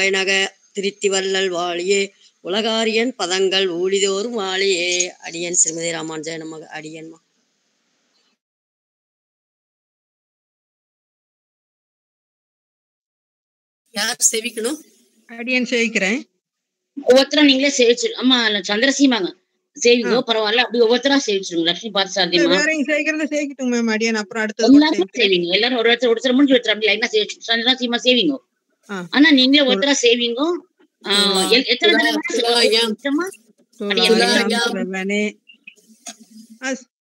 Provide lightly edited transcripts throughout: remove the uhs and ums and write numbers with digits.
உடம்பை நக திருத்திவள்ளல் வாழியே உலகாரியன் பதங்கள் ஊழிதோறும் வாழியே. அடியன் ஸ்ரீமதி ராமானுஜாய நமக. அடியன்மா. யார் சேவிக்கணும்? அடியன் சேவிக்கிறேன். ஒவ்வொருத்தரும் நீங்களே சேவிச்சிரு. அம்மா சந்திரசீமாங்க சேவிங்கோ, பரவாயில்ல. அப்படி ஒவ்வொருத்தரா சேவிச்சிருங்க. லட்சுமி பார்த்தசாரதிமா வேறங்க சேவிக்கிறத சேவிக்கட்டும் மேம். அடியன் அப்புறம் அடுத்தது சேவிங்க. எல்லாரும் ஒருத்தர் முடிஞ்சு ஒருத்தர் அப்படி லைனா சேவிச்சு சந்திரசீமா சேவிங்கோ. ஆனா நீங்களே ஒருத்தரா சேவிங்கோ. எத்தனை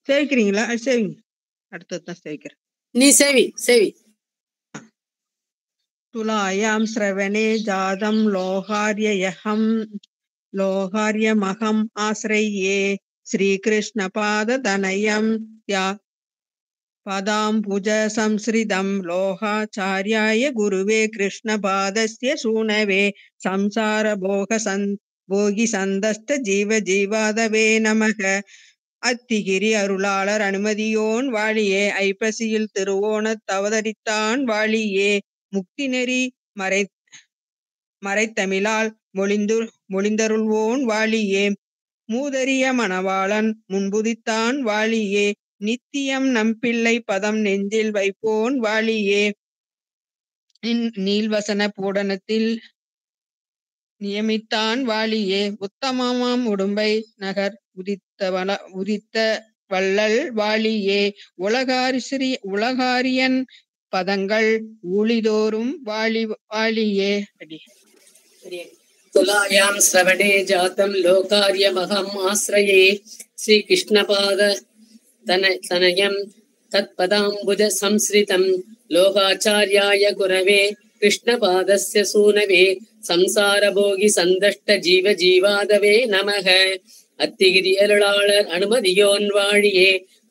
சேவிக்கிறீங்களா? சேவிங்க. அடுத்ததுதான் சேவிக்கிறேன். நீ சேவி சேவி. துலாயாம் ஸ்ரவணே ஜாதம் லோகார்யமகம் ஆஸ்ரயே ஸ்ரீகிருஷ்ண பாததனயம் யா பதாம்புஜ சம்ஸ்ரிதம் லோகாச்சார்யாய குருவே கிருஷ்ண பாதஸ்ய சூனவே சம்சார போகி சந்தஸ்த ஜீவ ஜீவாதவே நமக. அத்திகிரி அருளாளர் அனுமதியோன் வாழியே ஐப்பசியில் திருவோணத் அவதரித்தான் வாழியே முக்தி நெறி மறைத்தமிழால் மொழிந்தருள்வோன் வாழியே மூதறிய மணவாளன் முன்புதித்தான் வாழியே நித்தியம் நம்பிள்ளை பதம் நெஞ்சில் வைப்போன் வாழியே நீள்வசன பூடனத்தில் நியமித்தான் வாழியே உத்தமமாம் உடும்பை நகர் உதித்த வள்ளல் வாழியே உலகாரியன் பதங்கள் ஊழிதோறும் வாழியே. துலாயாம் ஸ்ரவணே ஜாதம் லோகார்யமகம் ஆஸ்ரயே ஸ்ரீகிருஷ்ணபாத தனயம் தத்பதாம்புஜ சம்ஸ்ரிதம் லோகாச்சார்யாய குரவே கிருஷ்ணபாதஸ்ய சூனவே சம்சார போகி சந்தஷ்ட ஜீவ ஜீவாதவே நமக. அத்திகிரி அருளாளர் அனுமதியோன் வாழியே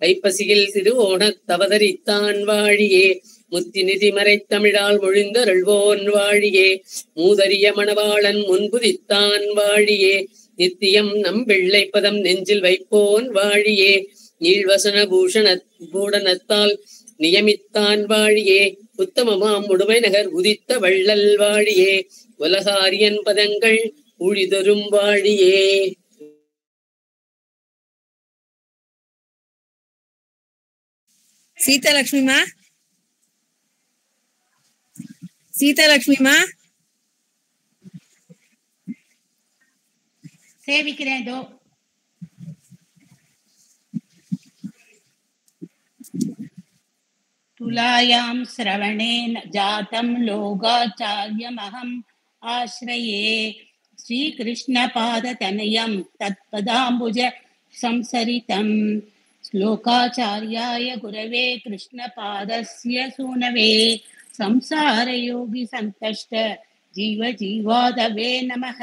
ஐப்பசியில் திருவோணத் அவதரித்தான் வாழியே முத்தி நிதி மறைத்தமிழால் மொழிந்தருள்வோன் வாழியே மூதறிய மணவாளன் முன்புதித்தான் வாழியே நித்தியம் நம்பிள்ளை பதம் நெஞ்சில் வைப்போன் வாழியே நீள்வசன பூடனத்தால் நியமித்தான் வாழியே உத்தமமாம் உடுமை நகர் உதித்த வள்ளல் வாழியே உலகாரியன் பதங்கள் ஊழிதரும் வாழியே. சீதாலட்சுமிமா சேவிக்கிறேன். துலாயாம் ஸ்ரவணேன ஜாதம் லோகாச்சார்யமகம் ஆஸ்ரயே ஸ்ரீகிருஷ்ணபாததனயம் தத்பதாம்புஜ சம்சரிதம் லோகாச்சார்யாய குரவே கிருஷ்ணபாதஸ்ய சூனவே சம்சாரயோகி சந்தஷ்ட ஜீவ ஜீவாதவே நமக.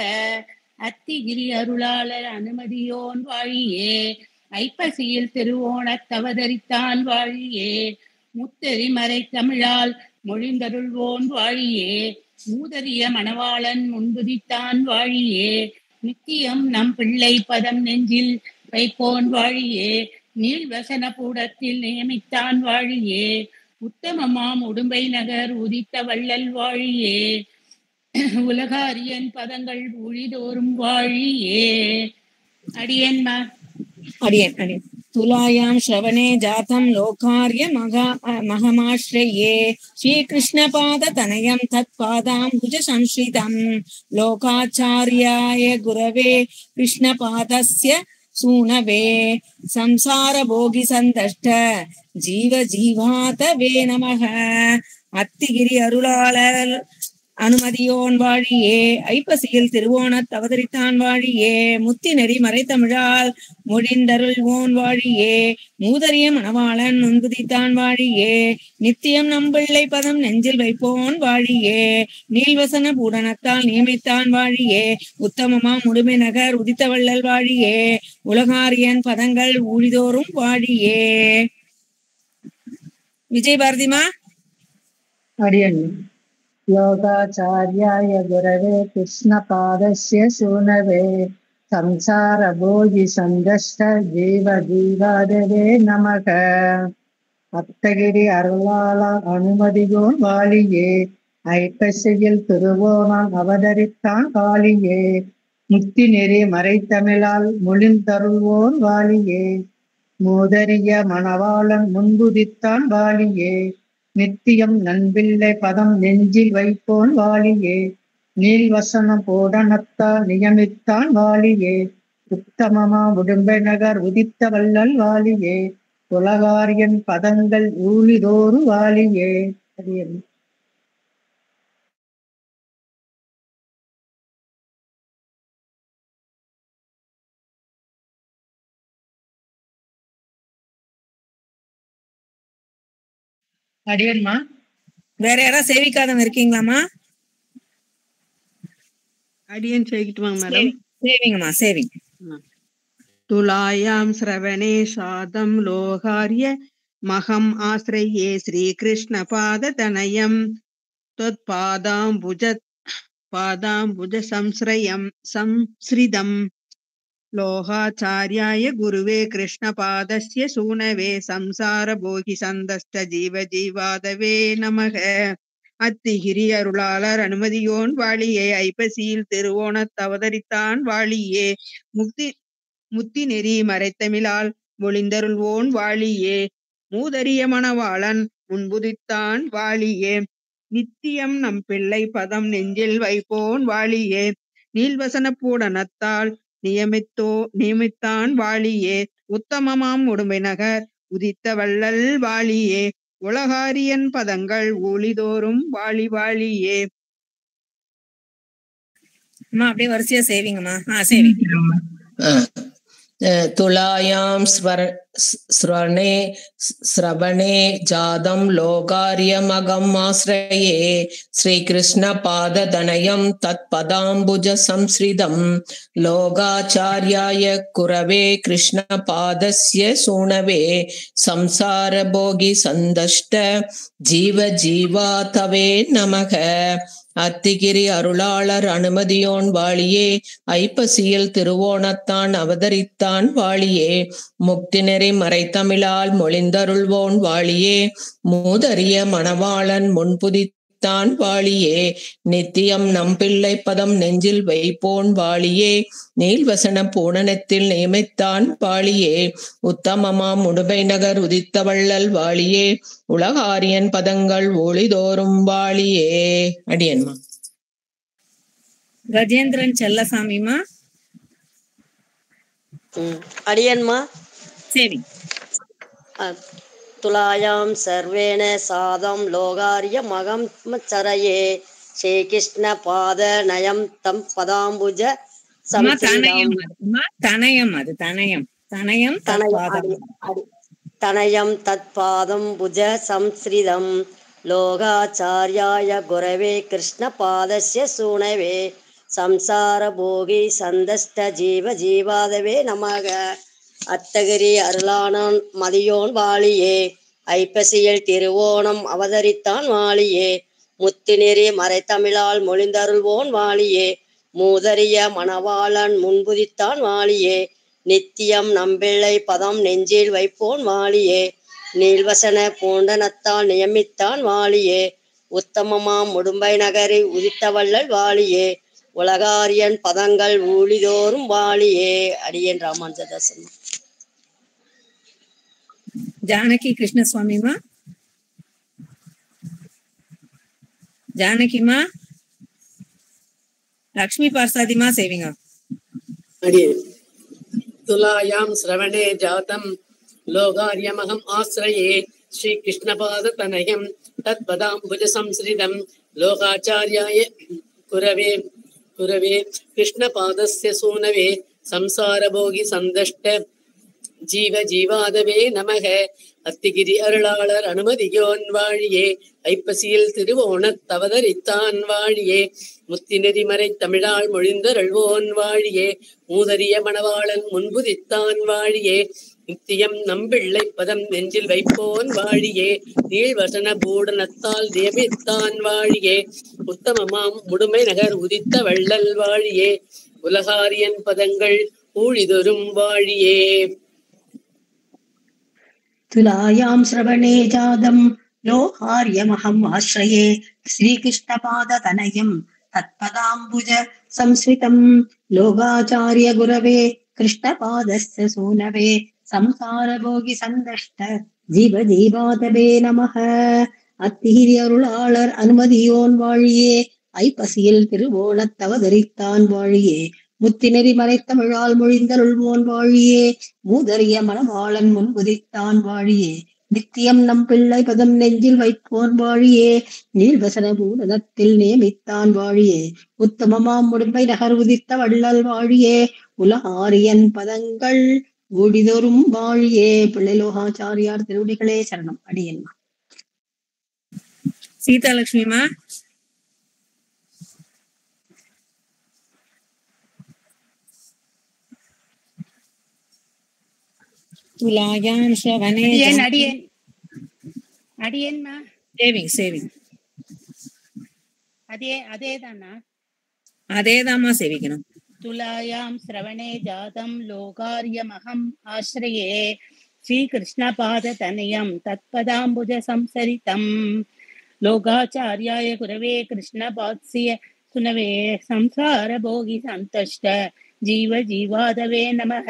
அத்திகிரி அருளாளர் அனுமதியோன் வாழியே ஐப்பசியில் திருவோணத் அவதரித்தான் வாழியே முத்தறி மறைத்தமிழால் மொழிந்தருள்வோன் வாழியே மூதறிய மணவாளன் முன்புதித்தான் வாழியே நித்தியம் நம் பிள்ளை பதம் நெஞ்சில் வைப்போன் வாழியே நீள்வசன பூடத்தில் நியமித்தான் வாழியே உத்தமமாம் உடும்பை நகர் உதித்த வள்ளல் வாழியே உலகாரியன் பதங்கள் ஊழிதோறும் வாழியே. அடியன்மா. அடியன் துலாயாம் ஸ்ரவணே ஜாதம் லோகார்ய மகமாஸ்ரயே ஸ்ரீகிருஷ்ணபாத தனயம் தத் பாதாம்புஜ சம்ஸ்ரிதம் லோகாச்சார்யாய குரவே கிருஷ்ணபாதஸ்ய சூனவே சம்சார போகி சந்தஷ்ட ஜீவ ஜீவாதவே நமக. அத்திகிரி அருளாளர் அனுமதியோன் வாழியே ஐப்பசியில் திருவோணத் அவதரித்தான் வாழியே முத்தி நெறி மறைத்தமிழால் மொழிந்தருள்வோன் வாழியே மூதறிய மணவாளன் முன்புதித்தான் வாழியே நித்தியம் நம்பிள்ளை பதம் நெஞ்சில் வைப்போன் வாழியே நீள்வசன பூடனத்தால் நியமித்தான் வாழியே உத்தமமா முடுமை நகர் உதித்த வள்ளல் வாழியே உலகாரியன் பதங்கள் ஊழிதோறும் வாழியே. விஜய் பாரதிமா. அடியன் யோகாச்சார்யாய குரவே கிருஷ்ணபாதஸ்ய சூனவே சம்சார போகி சந்தஷ்ட ஜீவ ஜீவாதவே நமக. அத்தகிரி அருளாள அனுமதியோன் வாழியே ஐப்பசியில் திருவோணம் அவதரித்தான் வாழியே. முத்தி நெறி மறைத்தமிழால் மொழிந்தருள்வோன் வாழியே. மூதறிய மணவாளன் முன்புதித்தான் வாழியே. நித்தியம் நண்பிள்ளை பதம் நெஞ்சில் வைப்போன் வாழியே. நீள்வசனம் பூடனத்தால் நியமித்தான் வாழியே. உத்தமமா உடும்பை நகர் உதித்த வள்ளல் வாழியே. உலகாரியன் பதங்கள் ஊழிதோறு வாழியே. அடியன்மா. வேற யாராவது சேவிக்காதவங்க இருக்கீங்களாமா? அடியன் சேவிக்கட்டுமாங்க மேடம்? சேவிங்கம்மா, சேவிங்க. துலாயாம் ஸ்ரவணே சாதம் லோகாரிய மகம் ஆஸ்ரயே ஸ்ரீகிருஷ்ண பாத தனயம் பாதாம்புஜ சம்ஸ்ரிதம் லோகாச்சார்யாய குருவே கிருஷ்ண பாதஸ்ய சூனவே சம்சார போகி சந்தஸ்த ஜீவ ஜீவாதவே நமக. அத்திகிரி அருளாளர் அனுமதியோன் வாழியே. ஐப்பசியில் திருவோணத் அவதரித்தான் வாழியே. முத்தி நெறி மறைத்தமிழால் மொழிந்தருள்வோன் வாழியே. மூதறிய மணவாளன் முன்புதித்தான் வாழியே. நித்தியம் நம் பிள்ளை பதம் நெஞ்சில் வைப்போன் வாழியே. நீள்வசன பூடனத்தால் நியமித்தான் வாழியே. உத்தமமாம் உடும்பை நகர் உதித்த வள்ளல் வாழியே. உலகாரியன் பதங்கள் ஊழிதோறும் வாழி வாழியே. அப்படியே வரிசையா சேவிங்கம்மா. சேவிங்க. துலாயாம் ஸ்ரவணே ஜாதம் லோகாரியமகம் ஆஸ்ரயே ஸ்ரீகிருஷ்ண பாத தனயம் தத் பதாம்புஜ சம்ஸ்ரிதம் லோகாச்சார்யாய குரவே கிருஷ்ண பாதஸ்ய சூனவே சம்சார போகி சந்தஷ்ட ஜீவ ஜீவாதவே நமக. அத்திகிரி அருளாளர் அனுமதியோன் வாழியே. ஐப்பசியில் திருவோணத்தான் அவதரித்தான் வாழியே. முக்தி நெறி மறைத்தமிழால் மொழிந்தருள்வோன் வாழியே. மூதறிய மணவாளன் முன்புதித்தான் வாழியே. நித்தியம் நம்பிள்ளை பதம் நெஞ்சில் வைப்போன் வாழியே. நீள்வசன பூணனத்தில் நியமித்தான் வாழியே. உத்தமமாம் உடும்பை நகர் உதித்த வள்ளல் வாழியே. உலகாரியன் பதங்கள் ஒளிதோறும் வாழியே. அடியன்மா. கஜேந்திரன் செல்லசாமிமா. அடியன்மா. சரி. துலாயாம் சர்வேண சாதம் லோகாரிய மகம் சரயே ஸ்ரீகிருஷ்ண பாத நயம் தம் பதாம்புஜ தனயம் தத் பாதம் புஜ சம்ஸ்ரிதம் லோகாச்சார்யாய குரவே கிருஷ்ண பாதஸ்ய சூனவே சம்சார போகி சந்தஸ்த ஜீவ ஜீவாதவே நமக. அத்தகிரி அருளானான் மதியோன் வாழியே. ஐப்பசியில் திருவோணம் அவதரித்தான் வாழியே. முத்தி நெறி மறைத்தமிழால் மொழிந்தருள்வோன் வாழியே. மூதறிய மணவாளன் முன்புதித்தான் வாழியே. நித்தியம் நம்பிள்ளை பதம் நெஞ்சில் வைப்போன் வாழியே. நீள்வசன பூண்டனத்தால் நியமித்தான் வாழியே. உத்தமமாம் உடும்பை நகரி உதித்தவள்ளல் வாழியே. உலகாரியன் பதங்கள் ஊழிதோறும் வாழியே. அடியேன் ராமானுஜதாசன். ஜானகி கிருஷ்ணசுவாமிமா. ஜானகிமா. லக்ஷ்மி பார்சாதிமா சேவிங்க. துலாயாம் ஸ்ரவணே ஜாதம் லோகாரியமகம் ஆஸ்ரயே ஸ்ரீகிருஷ்ணபாத தனயம் தத் பதாம்புஜ சம்ஸ்ரிதம் லோகாச்சார்யாய குரவே கிருஷ்ணபாதஸ்ய சூனவே சம்சார போகி சந்தஷ்ட ஜீவ ஜீவாதவே நமக. அத்திகிரி அருளாளர் அனுமதியோன் வாழியே. ஐப்பசியில் திருவோணத் அவதரித்தான் வாழியே. முத்தி நெறி மறை தமிழாள் மொழிந்தருள்வோன் வாழியே. மூதறிய மணவாளன் முன்புதித்தான் வாழியே. நித்தியம் நம்பிள்ளை பதம் நெஞ்சில் வைப்போன் வாழியே. நீள்வசன பூடனத்தால் நியமித்தான் வாழியே. உத்தமமாம் உடுமை நகர் உதித்த வள்ளல் வாழியே. உலகாரியன் பதங்கள் ஊழிதொரும் வாழியே. துலாயாம் ஸ்ரவணே ஜாதம் लोहार्यमहम् आश्रये श्रीकृष्णपादतनयम् तत्पदाम्बुज संश्रितम् लोकाचार्य गुरवे कृष्णपादस्य सूनवे संसारभोगि सन्दष्ट जीवजीवादवे நமः. அத்திகிரி அருளாளர் அனுமதியோன் வாழியே ஐப்பசியில் திருவோணத் அவதரித்தான் வாழியே முத்திநெறி மறைத்தமிழால் மொழிந்தருள்வோன் வாழியே மூதறிய மணவாளன் முன்குதித்தான் வாழியே நித்தியம் நம் பிள்ளை பதம் நெஞ்சில் வைப்போன் வாழியே நீள்வசன பூடனத்தில் நியமித்தான் வாழியே உத்தமமாம் உடும்பை நகர் உதித்த வள்ளல் வாழியே உலகாரியன் பதங்கள் ஊடிதோறும் வாழியே. பிள்ளைலோகாச்சாரியார் திருவடிகளே சரணம். அடியேன்மா. சீதாலட்சுமிமா. துலாயாம் ஸ்ரவணே அடியேன்மா. சேவிங் அதேதானா? அதேதாம்மா சேவிக்கணும். துலாயாம் ஸ்ரவணே ஜாதம் லோகார்யமஹம் ஆஸ்ரயே ஸ்ரீகிருஷ்ணபாததனயம் தத்பதாம்புஜ சம்சரிதம் லோகாச்சார்யாய குரவே கிருஷ்ணபாத்ஸ்ய சுனவே சம்சார போகி சந்தஷ்ட ஜீவ ஜீவாதவே நமக.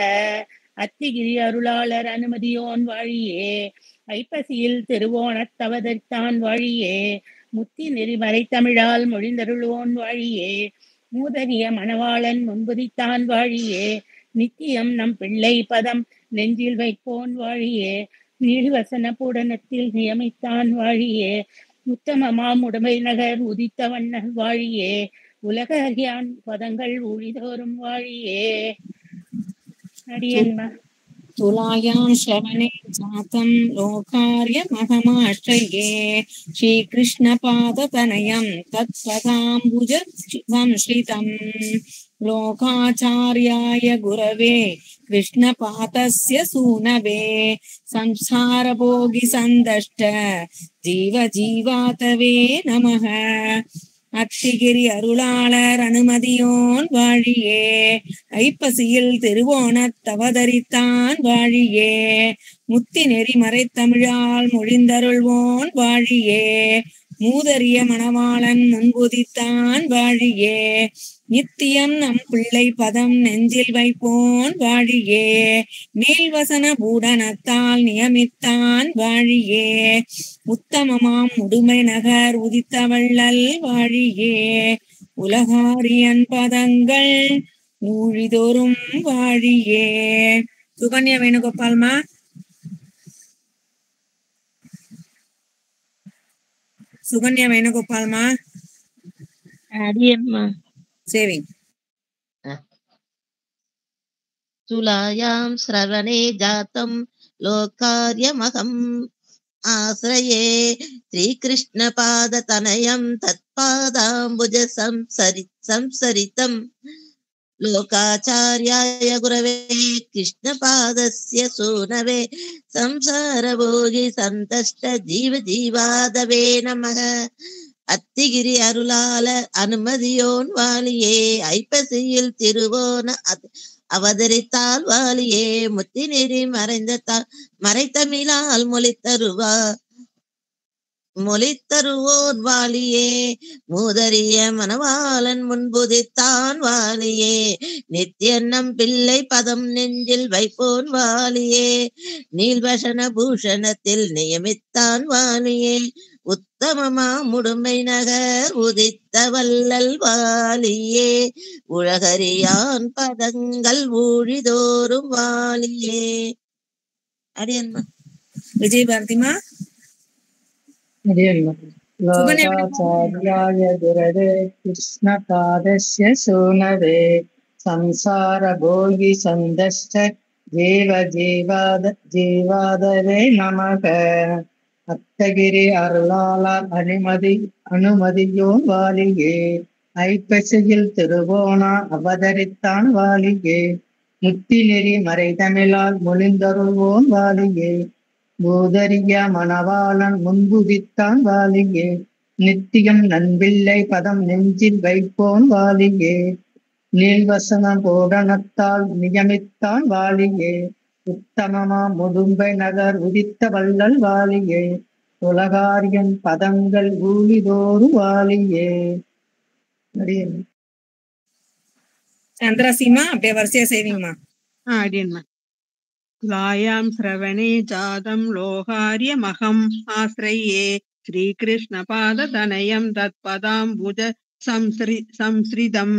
அத்திகிரி அருளாளர் அனுமதியோன் வாழியே ஐப்பசியில் திருவோணத் அவதரித்தான் வாழியே முத்தி நெறிமறை தமிழால் மொழிந்தருள்வோன் வாழியே மூதறிய மணவாளன் முன்புதித்தான் வாழியே நித்தியம் நம் பிள்ளை பதம் நெஞ்சில் வைப்போன் வாழியே நீள்வசன பூடனத்தில் நியமித்தான் வாழியே உத்தமமாம் உடம்பை நகர் உதித்த வண்ணன் வாழியே உலக அறியான் பதங்கள் ஊழிதோறும் வாழியே. அடியேன்மா. துலாயாம் ஸ்ரவணே ஜாதம் லோகார்யமஹமாஸ்ரயே ஸ்ரீகிருஷ்ணபாததனயம் தத்பதாம்புஜ சம்ஸ்ரிதம் லோகாச்சார்யாய குரவே கிருஷ்ணபாதஸ்ய சூனவே சம்சாரபோகி சந்தஷ்ட ஜீவ ஜீவாதவே நமः. அத்திகிரி அருளாளர் அனுமதியோன் வாழியே ஐப்பசியில் திருவோணத் அவதரித்தான் வாழியே முத்தி நெறி மறைத்தமிழால் மொழிந்தருள்வோன் வாழியே மூதறிய மணவாளன் முன்புதித்தான் வாழியே நித்தியம் நம் பிள்ளை பதம் நெஞ்சில் வைப்போன் வாழியே நீள்வசன பூடனத்தால் நியமித்தான் வாழியே உத்தமமாம் உடுமை நகர் உதித்த வள்ளல் வாழியே உலகாரியன் பதங்கள் ஊழிதோறும் வாழியே. சுகன்யா வேணுகோபால்மா. சுகன்யா வேணுகோபால்மா. அடியேன்மா. சேவிங். துலாயாம் ஸ்ரவணே ஜாதம் லோகார்யமஹம் ஆஸ்ரயே ஸ்ரீகிருஷ்ணபாததனயம் தத்பாதாம்புஜ சம்சரிதம் லோகாச்சார்யாய குரவே கிருஷ்ணபாதஸ்ய சூனவே சம்சாரபோகி சந்தஷ்ட ஜீவ ஜீவாதவே நமः. அத்திகிரி அருளாளர் அனுமதியோன் வாழியே ஐப்பசியில் திருவோண அவதரித்தால் வாழியே முத்தி நெறி மறைத்தமிழால் மொழித்தருவோன் வாழியே மூதறிய மணவாளன் முன்புதித்தான் வாழியே நித்தியன்னம் பிள்ளை பதம் நெஞ்சில் வைப்போன் வாழியே நீள்வசன பூஷணத்தில் நியமித்தான் வாழியே உத்தமமா முடுமை நகர் உதித்த வள்ளல் வாழியே உலகறியான் பதங்கள் ஊழிதோறும் வாழியே. அடியன்மா. விஜய் பாரதிமா. லோகாச்சார்யாய குரவே கிருஷ்ணபாதஸ்ய சூனவே சம்சார போகி சந்தஷ்ட ஜீவ ஜீவாதவே நமக. அத்தகிரி அருளாளர் அனுமதியோன் வாழியே ஐப்பசியில் திருவோணா அவதரித்தான் வாழியே முத்தி நெறி மறைதமிழால் மொழிந்தருள்வோன் வாழியே பூதரிய மணவாளன் முன்புதித்தான் வாழியே நித்தியம் நண்பிள்ளை பதம் நெஞ்சில் வைப்போன் வாழியே நீள்வசன போடனத்தால் நியமித்தான் வாழியே உத்தமமா முடும்பை நகர் உதித்த வள்ளல் வாழியே உலகாரியன் பதங்கள் ஊழிதோறும் வாழியே. அடியேன். சந்திரசீமா அப்படியே வரிசையா செய்வீங்கம்மா. அடியன்மா. துலாயாம் ஸ்ரவணே ஜாதம் லோகாரியமகம் ஆஸ்ரயே ஸ்ரீகிருஷ்ணபாததனயம் தத்பதாம்புஜ சம்ஸ்ரிதம்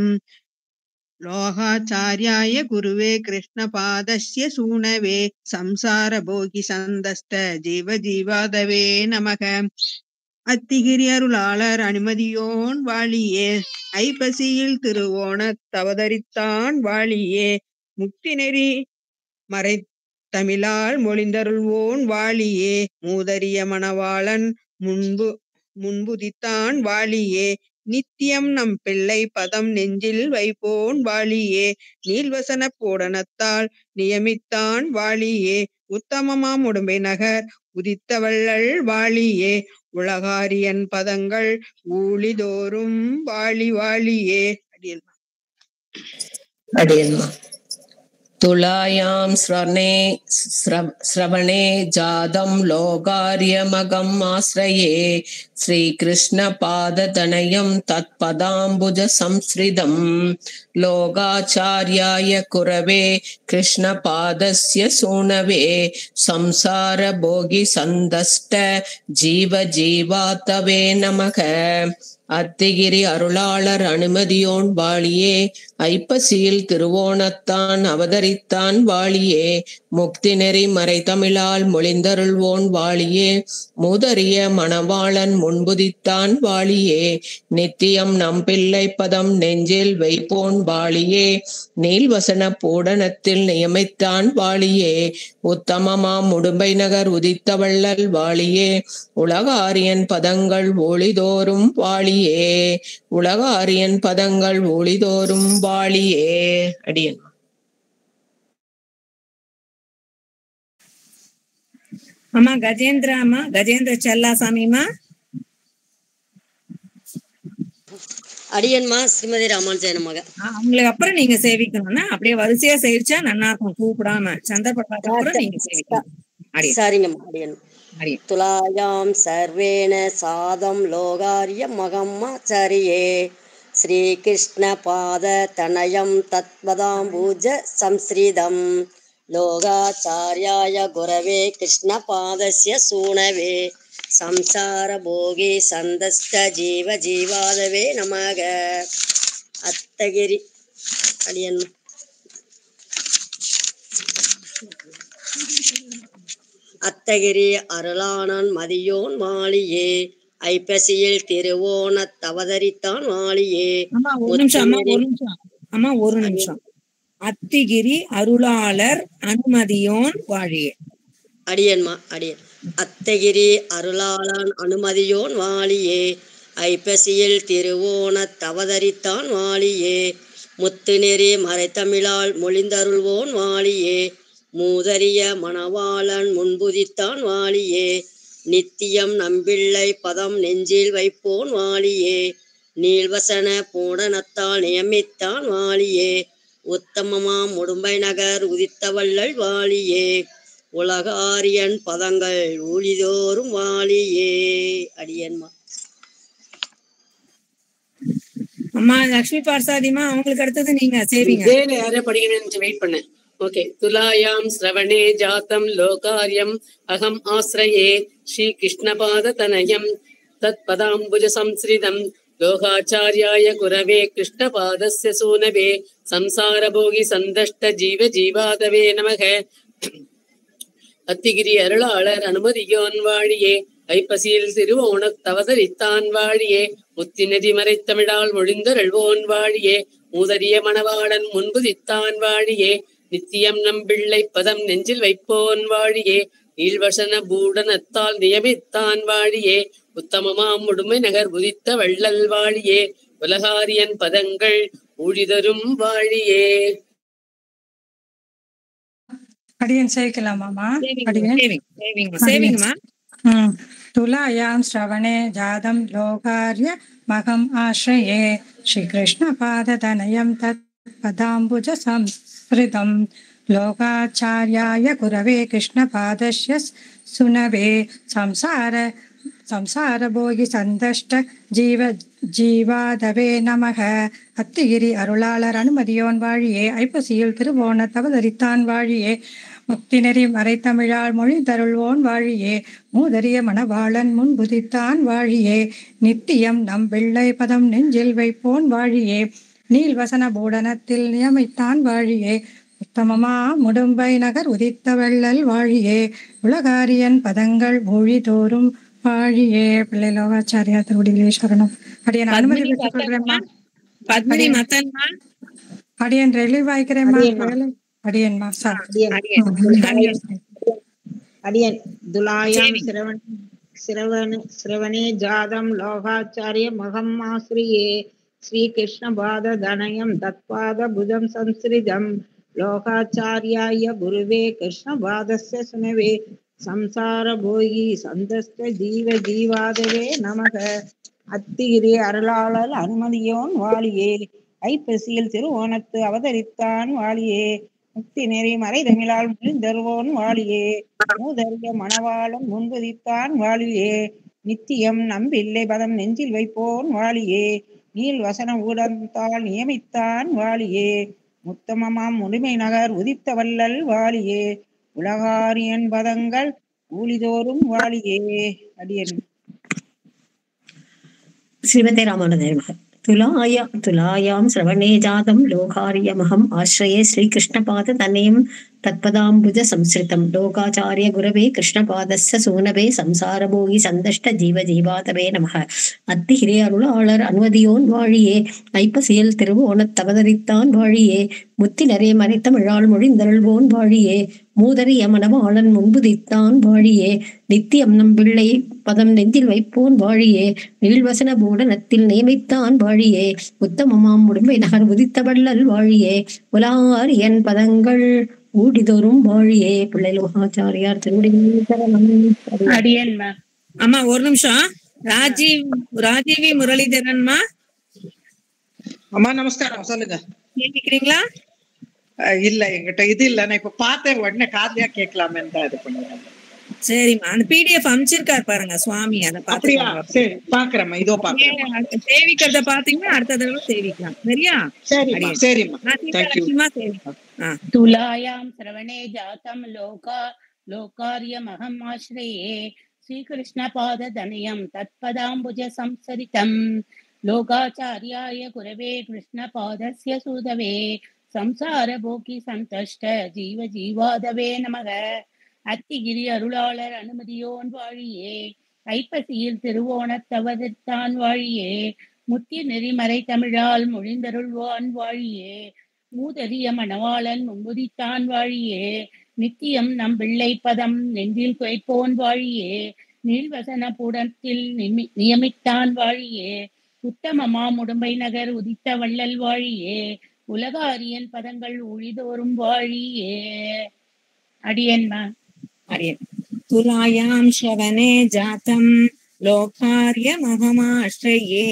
லோகாச்சார்யாய குருவே கிருஷ்ணபாதஸ்ய சூனவே சம்சார போகி சந்தஸ்த ஜீவ ஜீவாதவே நமக. அத்திகிரி அருளாளர் அனுமதியோன் வாழியே, ஐப்பசியில் திருவோணத் தவதரித்தான் வாழியே, முக்தி நெறி மறை தமிழால் மொழிந்தருள்வோன் வாழியே, மூதறிய மணவாளன் முன்புதித்தான் வாழியே, நித்தியம் நம் பிள்ளை பதம் நெஞ்சில் வைப்போன் வாழியே, நீள்வசன பூடனத்தால் நியமித்தான் வாழியே, உத்தமமாம் உடம்பை நகர் உதித்த வள்ளல் வாழியே, உலகாரியன் பதங்கள் ஊழிதோறும் வாழி வாழியே. அடியன்மா. துலாயாம் ஸ்ரவணே ஜாதம் லோகாரியமகம் ஆஸ்ரயே ஸ்ரீகிருஷ்ணபாததனயம் தத்பதாம்புஜ சம்ஸ்ரிதம் லோகாச்சார்யாய குரவே கிருஷ்ணபாதஸ்ய சூனவே சம்சார போகி சந்தஸ்ட ஜீவ ஜீவாத்தவே நமக. அத்திகிரி அருளாளர் அனுமதியோன் வாழியே, ஐப்பசியில் திருவோணத்தான் அவதரித்தான் வாழியே, முக்தி நெறி மறை தமிழால் மொழிந்தருள்வோன் வாழியே, மூதறிய மணவாளன் முன்புதித்தான் வாழியே, நித்தியம் நம் பிள்ளை பதம் நெஞ்சில் வைப்போன் வாழியே, நீள்வசன பூடனத்தில் நியமித்தான் வாழியே, உத்தமமாம் உடும்பை நகர் உதித்த வள்ளல் வாழியே, உலகாரியன் பதங்கள் ஒளிதோறும் வாழியே, உலகாரியன் பதங்கள் ஒளிதோறும் வாழியே. அடியன். அம்மா கஜேந்திர செல்லாசாமிமா. அடியன்மா ஸ்ரீமதி ராமானுஜ நமக. அவங்களுக்கு அப்புறம் நீங்க சேவிக்கணும்னா அப்படியே வரிசையா சேவிச்சா நல்லா இருக்கும், கூப்பிடாம சந்திரபட்டாக்கு நீங்க சேவிக்கணும். சரிங்கம்மா. அடியன். துலாயாம் சர்வேண சாதம் லோகாரிய மகம்மாச்சாரியே ஸ்ரீகிருஷ்ண பாத தனயம் தத்வதாம்பூஜ சம்ஸ்ரிதம் லோகாச்சார்யாய குரவே கிருஷ்ண பாதஸ்ய சூனவே சம்சார போகி சந்தஸ்த ஜீவ ஜீவாதவே நமக. அத்தகிரி. அடியன். அத்தகிரி அருளானன் மதியோன் வாழியே, ஐப்பசியில் திருவோணத் தவதரித்தான் வாழியே. ஒரு நிமிஷம். அத்திகிரி அருளாளர் அனுமதியோன் வாழியே. அடியன்மா. அடியன். அத்தகிரி அருளாளன் அனுமதியோன் வாழியே, ஐப்பசியில் திருவோணத் தவதரித்தான் வாழியே, முத்து நெறி மறைத்தமிழால் மொழிந்தருள்வோன் வாழியே, மூதறிய மணவாளன் முன்புதித்தான் வாழியே, நித்தியம் நம்பிள்ளை பதம் நெஞ்சில் வைப்போன் வாழியே, நீள்வசன பூடனத்தால் நியமித்தான் வாழியே, உத்தமமாம் உடும்பை நகர் உதித்த வள்ளல் வாழியே, உலகாரியன் பதங்கள் ஊழிதோறும் வாழியே. அடியன்மா. அம்மா லட்சுமி பார்சாதிமா, அவங்களுக்கு அடுத்தது நீங்க சேவிங்க. யார படிக்கணும்னு வெயிட் பண்ணேன். ஓகே. துலாயாம் ஸ்ரவணே ஜாத்தம் லோகாரியம் அகம் ஆஸ்ரயே ஸ்ரீ கிருஷ்ணபாத தனயம் தத் பதாம்புஜ சம்ஸ்ரிதம் லோகாச்சார்யாய குரவே கிருஷ்ணபாதஸ்ய சூனவே சம்சார போகி சந்தஷ்ட ஜீவ ஜீவாதவே நமக. அத்திகிரி அருளாளர் அனுமதியோன் வாழியே, ஐப்பசியில் திருவோணத் தவதரித்தான் வாழியே, முத்தி நெறி மறைத்தமிழால் மொழிந்தருள்வோன் வாழியே, மூதறிய மணவாளன் முன்புதித்தான் வாழியே, நித்தியம் நம் பிள்ளை பதம் நெஞ்சில் வைப்போன் வாழியே, நீள்வசன பூடனத்தால் நியமித்தான் வாழியே, உத்தமமாம் உடுமை நகர் உதித்த வள்ளல் வாழியே, உலகாரியன் பதங்கள் ஊழிதரும் வாழியே. அடியன் சேவிக்கலாமாமா? துலாயாம் ஸ்ரவணே ஜாதம் லோகாரிய மகம் ஆஸ்ரயே ஸ்ரீகிருஷ்ண பாததனயம் தத் பதாம்புஜ சம்ஸ்ரிதம் லோகாச்சார்யாய குரவே கிருஷ்ண பாதஸ்ய சுனவே சம்சார சம்சாரபோகி சந்தஷ்ட ஜீவ ஜீவாதவே நமக. அத்திகிரி அருளாளர் அனுமதியோன் வாழியே, ஐப்பசியில் திருவோண தவதரித்தான் வாழியே, முக்தி நெறி மறைத்தமிழால் மொழி தருள்வோன் வாழியே, மூதறிய மணவாளன் முன்புதித்தான் வாழியே, நித்தியம் நம் பிள்ளை பதம் நெஞ்சில் வைப்போன் வாழியே, நீள்வசன பூடனத்தில் நியமித்தான் வாழியே, உத்தமமா முடும்பை நகர் உதித்த வள்ளல் வாழியே, உலகாரியன் பதங்கள் மொழி தோறும் வாழியே. பிள்ளை லோகாச்சாரியா திருவடிகளே சரணம். அடியன் அனுமதி பெற்று கொள்றேம்மா. அடியன் ரெலி வாய்க்கிறேம்மா. அடியன்மா சார். அடியன் துலாயாம் சிரவணே ஜாதம் லோகாச்சாரிய மகம் ஆசிரியே, ஸ்ரீ கிருஷ்ண பாத தனயம் தத்பாத புஜம் சம்ஸ்ரிதம், லோகாச்சாரியாய குருவே கிருஷ்ண பாதஸ்ய சுனவே, சம்சார போகி சந்தஸ்த ஜீவ ஜீவாதவே நமக. அத்திகிரி அருளாளர் அனுமதியோன் வாழியே, ஐப்பசியில் திருவோணத்து அவதரித்தான் வாழியே, முக்தி நெறி மறை தமிழால் முழிந்தருவோன் வாழியே, மூதறிய மணவாளன் முன்புதித்தான் வாழியே, நித்தியம் நம்பில்லை பதம் நெஞ்சில் வைப்போன் வாழியே, நீள் வசன ஊடத்தால் நியமித்தான் வாழியே, முத்தமமாம் முழுமை நகர் உதித்த வள்ளல் வாழியே, உலகாரியன் பதங்கள் ஊழிதோறும் வாழியே. அடியன் ஸ்ரீமதே ராமானுஜர் மகன். துலாயாம் சிரவணே ஜாதம் லோகாரியமகம் ஆசிரயே, ஸ்ரீகிருஷ்ணபாத தனயம் தத்பதாம்புஜ சம்ஸ்ரிதம், லோகாச்சாரிய குரவே கிருஷ்ணபாதஸ்ய சூனவே, சம்சாரபோகி சந்தஷ்ட ஜீவ ஜீவாதவே நமக. அத்திகிரே அருளாளர் அனுமதியோன் வாழியே, ஐப்பசியில் திருவோணத் தவதரித்தான் வாழியே, முத்தி நிறைய மறைத்தமிழால் மொழிந்தருள்வோன் வாழியே, மூதறிய மணவாளன் முன்புதித்தான் வாழியே, நித்தியம் நம் பிள்ளை பதம் நெஞ்சில் வைப்போன் வாழியே, நீள்வசன பூடனத்தில் நியமித்தான் வாழியே, உத்தமமாம் உடும்பை நகர் உதித்த வள்ளல் வாழியே, உலாரியன் பதங்கள் ஊடிதோறும் வாழியே. பிள்ளை லோகாச்சாரியார் திருவடிகளே. அடியன்மா. அம்மா ஒரு நிமிஷம். ராஜீவி முரளிதரன்மா. அம்மா நமஸ்காரம். சொல்லுங்க. கேக்குறீங்களா? இல்ல என்கிட்ட இது இல்ல. நான் இப்ப பார்த்தேன், உடனே காதுலயா கேட்கலாமே தான் இது பண்ணுவேன். சரிம்மா, அந்த பிடிஎஃப் அனுப்பிச்சிருக்காரு பாருங்க சுவாமி, அதை பாத்துக்கலாம். சரி பாக்குறேம்மா, இதோ பாக்குறேன். சேவிக்கிறத பாத்தீங்கன்னா அடுத்த தடவை சேவிக்கலாம். சரியா? சரிம்மா சரிம்மா. சேவிக்கலாம். துலாயாம் சிரவணே ஜாதம் லோகாரியமகம் ஆசிரயே, ஸ்ரீகிருஷ்ண பாத தனயம் தத்பதாம்புஜ சம்சரிதம், லோகாச்சாரியாய குரவே கிருஷ்ண பாதஸ்ய சூதவே, சம்சார போகி சந்தஷ்ட ஜீவ ஜீவாதவே நமக. அத்திகிரி அருளாளர் அனுமதியோன் வாழியே, ஐப்பசியில் திருவோணத் தவதரித்தான் வாழியே, முத்தி நெறிமறை தமிழால் மொழிந்தருள்வான் வாழியே, மூதறிய மணவாளன் முன்புதித்தான் வாழியே, நித்தியம் நம் பிள்ளை பதம் நெஞ்சில் வைப்போன் வாழியே, நீள்வசன பூடத்தில் நியமித்தான் வாழியே, உத்தமமாம் உடும்பை நகர் உதித்த வள்ளல் வாழியே, உலகாரியன் பதங்கள் ஒழிதோறும் வாழியே. அடியன்மா. அடியன். துலாயாம் ஸ்ரவணே ஜாதம் லோகாரியமகமாஸ்ரயே,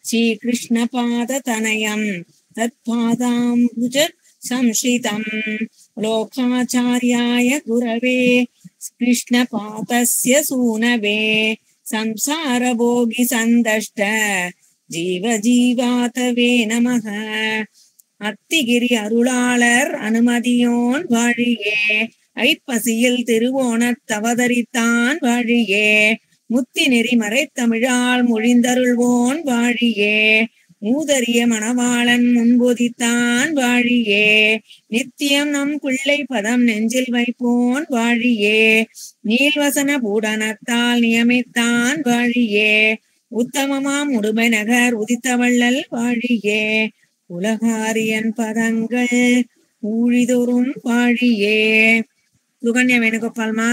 ஸ்ரீகிருஷ்ண பாத தனயம் தத்பாதாம்புஜ சம்ஸ்ரிதம், லோகாச்சாரியாய குரவே கிருஷ்ண பாதஸ்ய சூனவே, சம்சார போகி சந்தஷ்ட ஜீவ ஜீவாதவே நமக. அத்திகிரி அருளாளர் அனுமதியோன் வாழியே, ஐப்பசியில் திருவோணத் தவதரித்தான் வாழியே, முத்தி நெறி மறைத்தமிழால் மொழிந்தருள்வோன் வாழியே, மூதறிய மணவாளன் முன்புதித்தான் வாழியே, நித்தியம் நம் பிள்ளை பதம் நெஞ்சில் வைப்போன் வாழியே, நீள்வசன பூடனத்தால் நியமித்தான் வாழியே, உத்தமமாம் உடுமை நகர் உதித்த வள்ளல் வாழியே, உலகாரியன் பதங்கள் ஊழிதோறும் வாழியே. சுகன்யா வேணுகோபால்மா.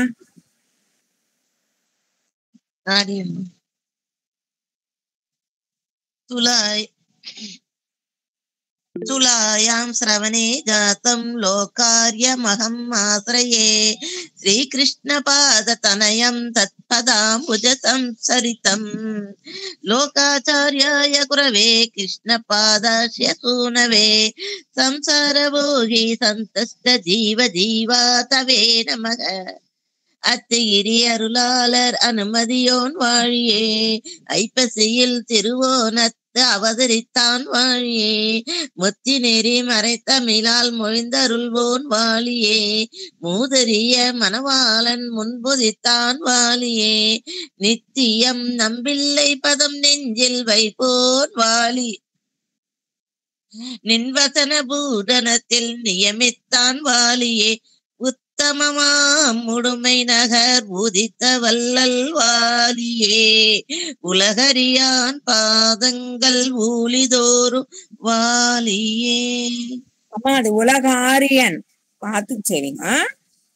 तुलायां श्रवणे जातं लोकार्यमहम् आश्रये, श्रीकृष्णपादतनयं तत्पदाम्बुज संसरितम्, लोकाचार्याय गुरवे कृष्णपादास्य सूनवे, संसारभोगी सन्तस्त जीव जीवातवे नमः. அத்திகிரி அருளாளர் அனுமதியோன் வாழியே ஐப்பசியில் திருவோணத்து அவதரித்தான் வாழியே முத்தி நெறி மறைத்தமிழால் மொழிந்தருள்வோன் வாழியே மூதரிய மணவாளன் முன்புதித்தான் வாழியே நித்தியம் நம்பிள்ளை பதம் நெஞ்சில் வைப்போன் வாழி நின்வசன பூடனத்தில் நியமித்தான் வாழியே உத்தமமாம் முடுமை நகர் உதித்த வள்ளல் வாழியே உலகறியான் பாதங்கள் ஊழிதோறும் வாழியே. அம்மா அது உலகாரியன் பார்த்து சரிங்க.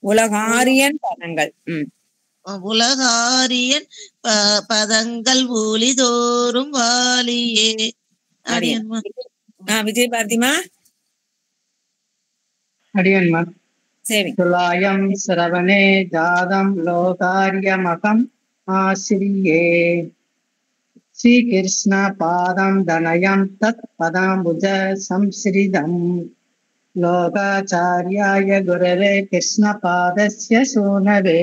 உலகாரியன் பதங்கள். உலகாரியன் பதங்கள் ஊழிதோறும் வாழியே. விஜய் பாரதிமா அடியன்மா சரி. துலாயம் சிரவணே ஜாதம் லோகாரியமகம் ஆசிரியே ஸ்ரீகிருஷ்ண பாதம் தனயம் தத் பதாம்புஜ சம்ஸ்ரிதம் லோகாச்சார்யாய குரவே கிருஷ்ண பாதஸ்ய சூனவே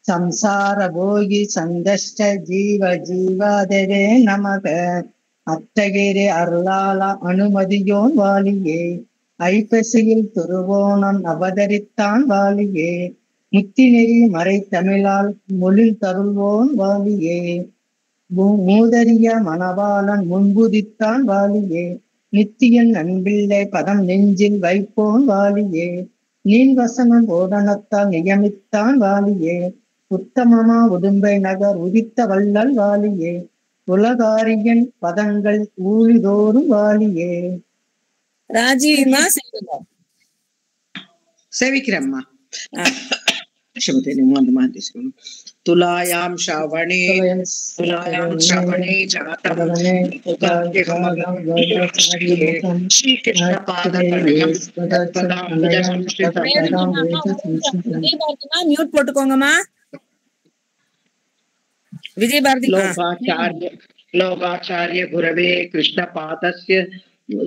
சம்சார போகி சந்தஷ்ட ஜீவ ஜீவாதவே நமக அத்தகிரி அருளாள அனுமதியோன் வாழியே ஐப்பசியில் திருவோணம் அவதரித்தான் வாழியே முத்தி நெறி மறை தமிழால் மொழில் தருள்வோன் வாழியே மூதரிய மணவாளன் முன்புதித்தான் வாழியே நித்தியன் அன்பிள்ளை பதம் நெஞ்சில் வைப்போன் வாழியே நீள்வசனம் போதனத்தால் நியமித்தான் வாழியே உத்தமமா உடும்பை நகர் உதித்த வள்ளல் வாழியே உலகாரியன் பதங்கள் ஊழிதோறும் வாழியே. ராஜீவா சேவிக்கிறேம்மா. துலாயாம் ஷவணே மியூட் போட்டுக்கோங்கம்மா. விஜய் பாரதி. லோகாச்சாரிய குரவே கிருஷ்ண பாதஸ்ய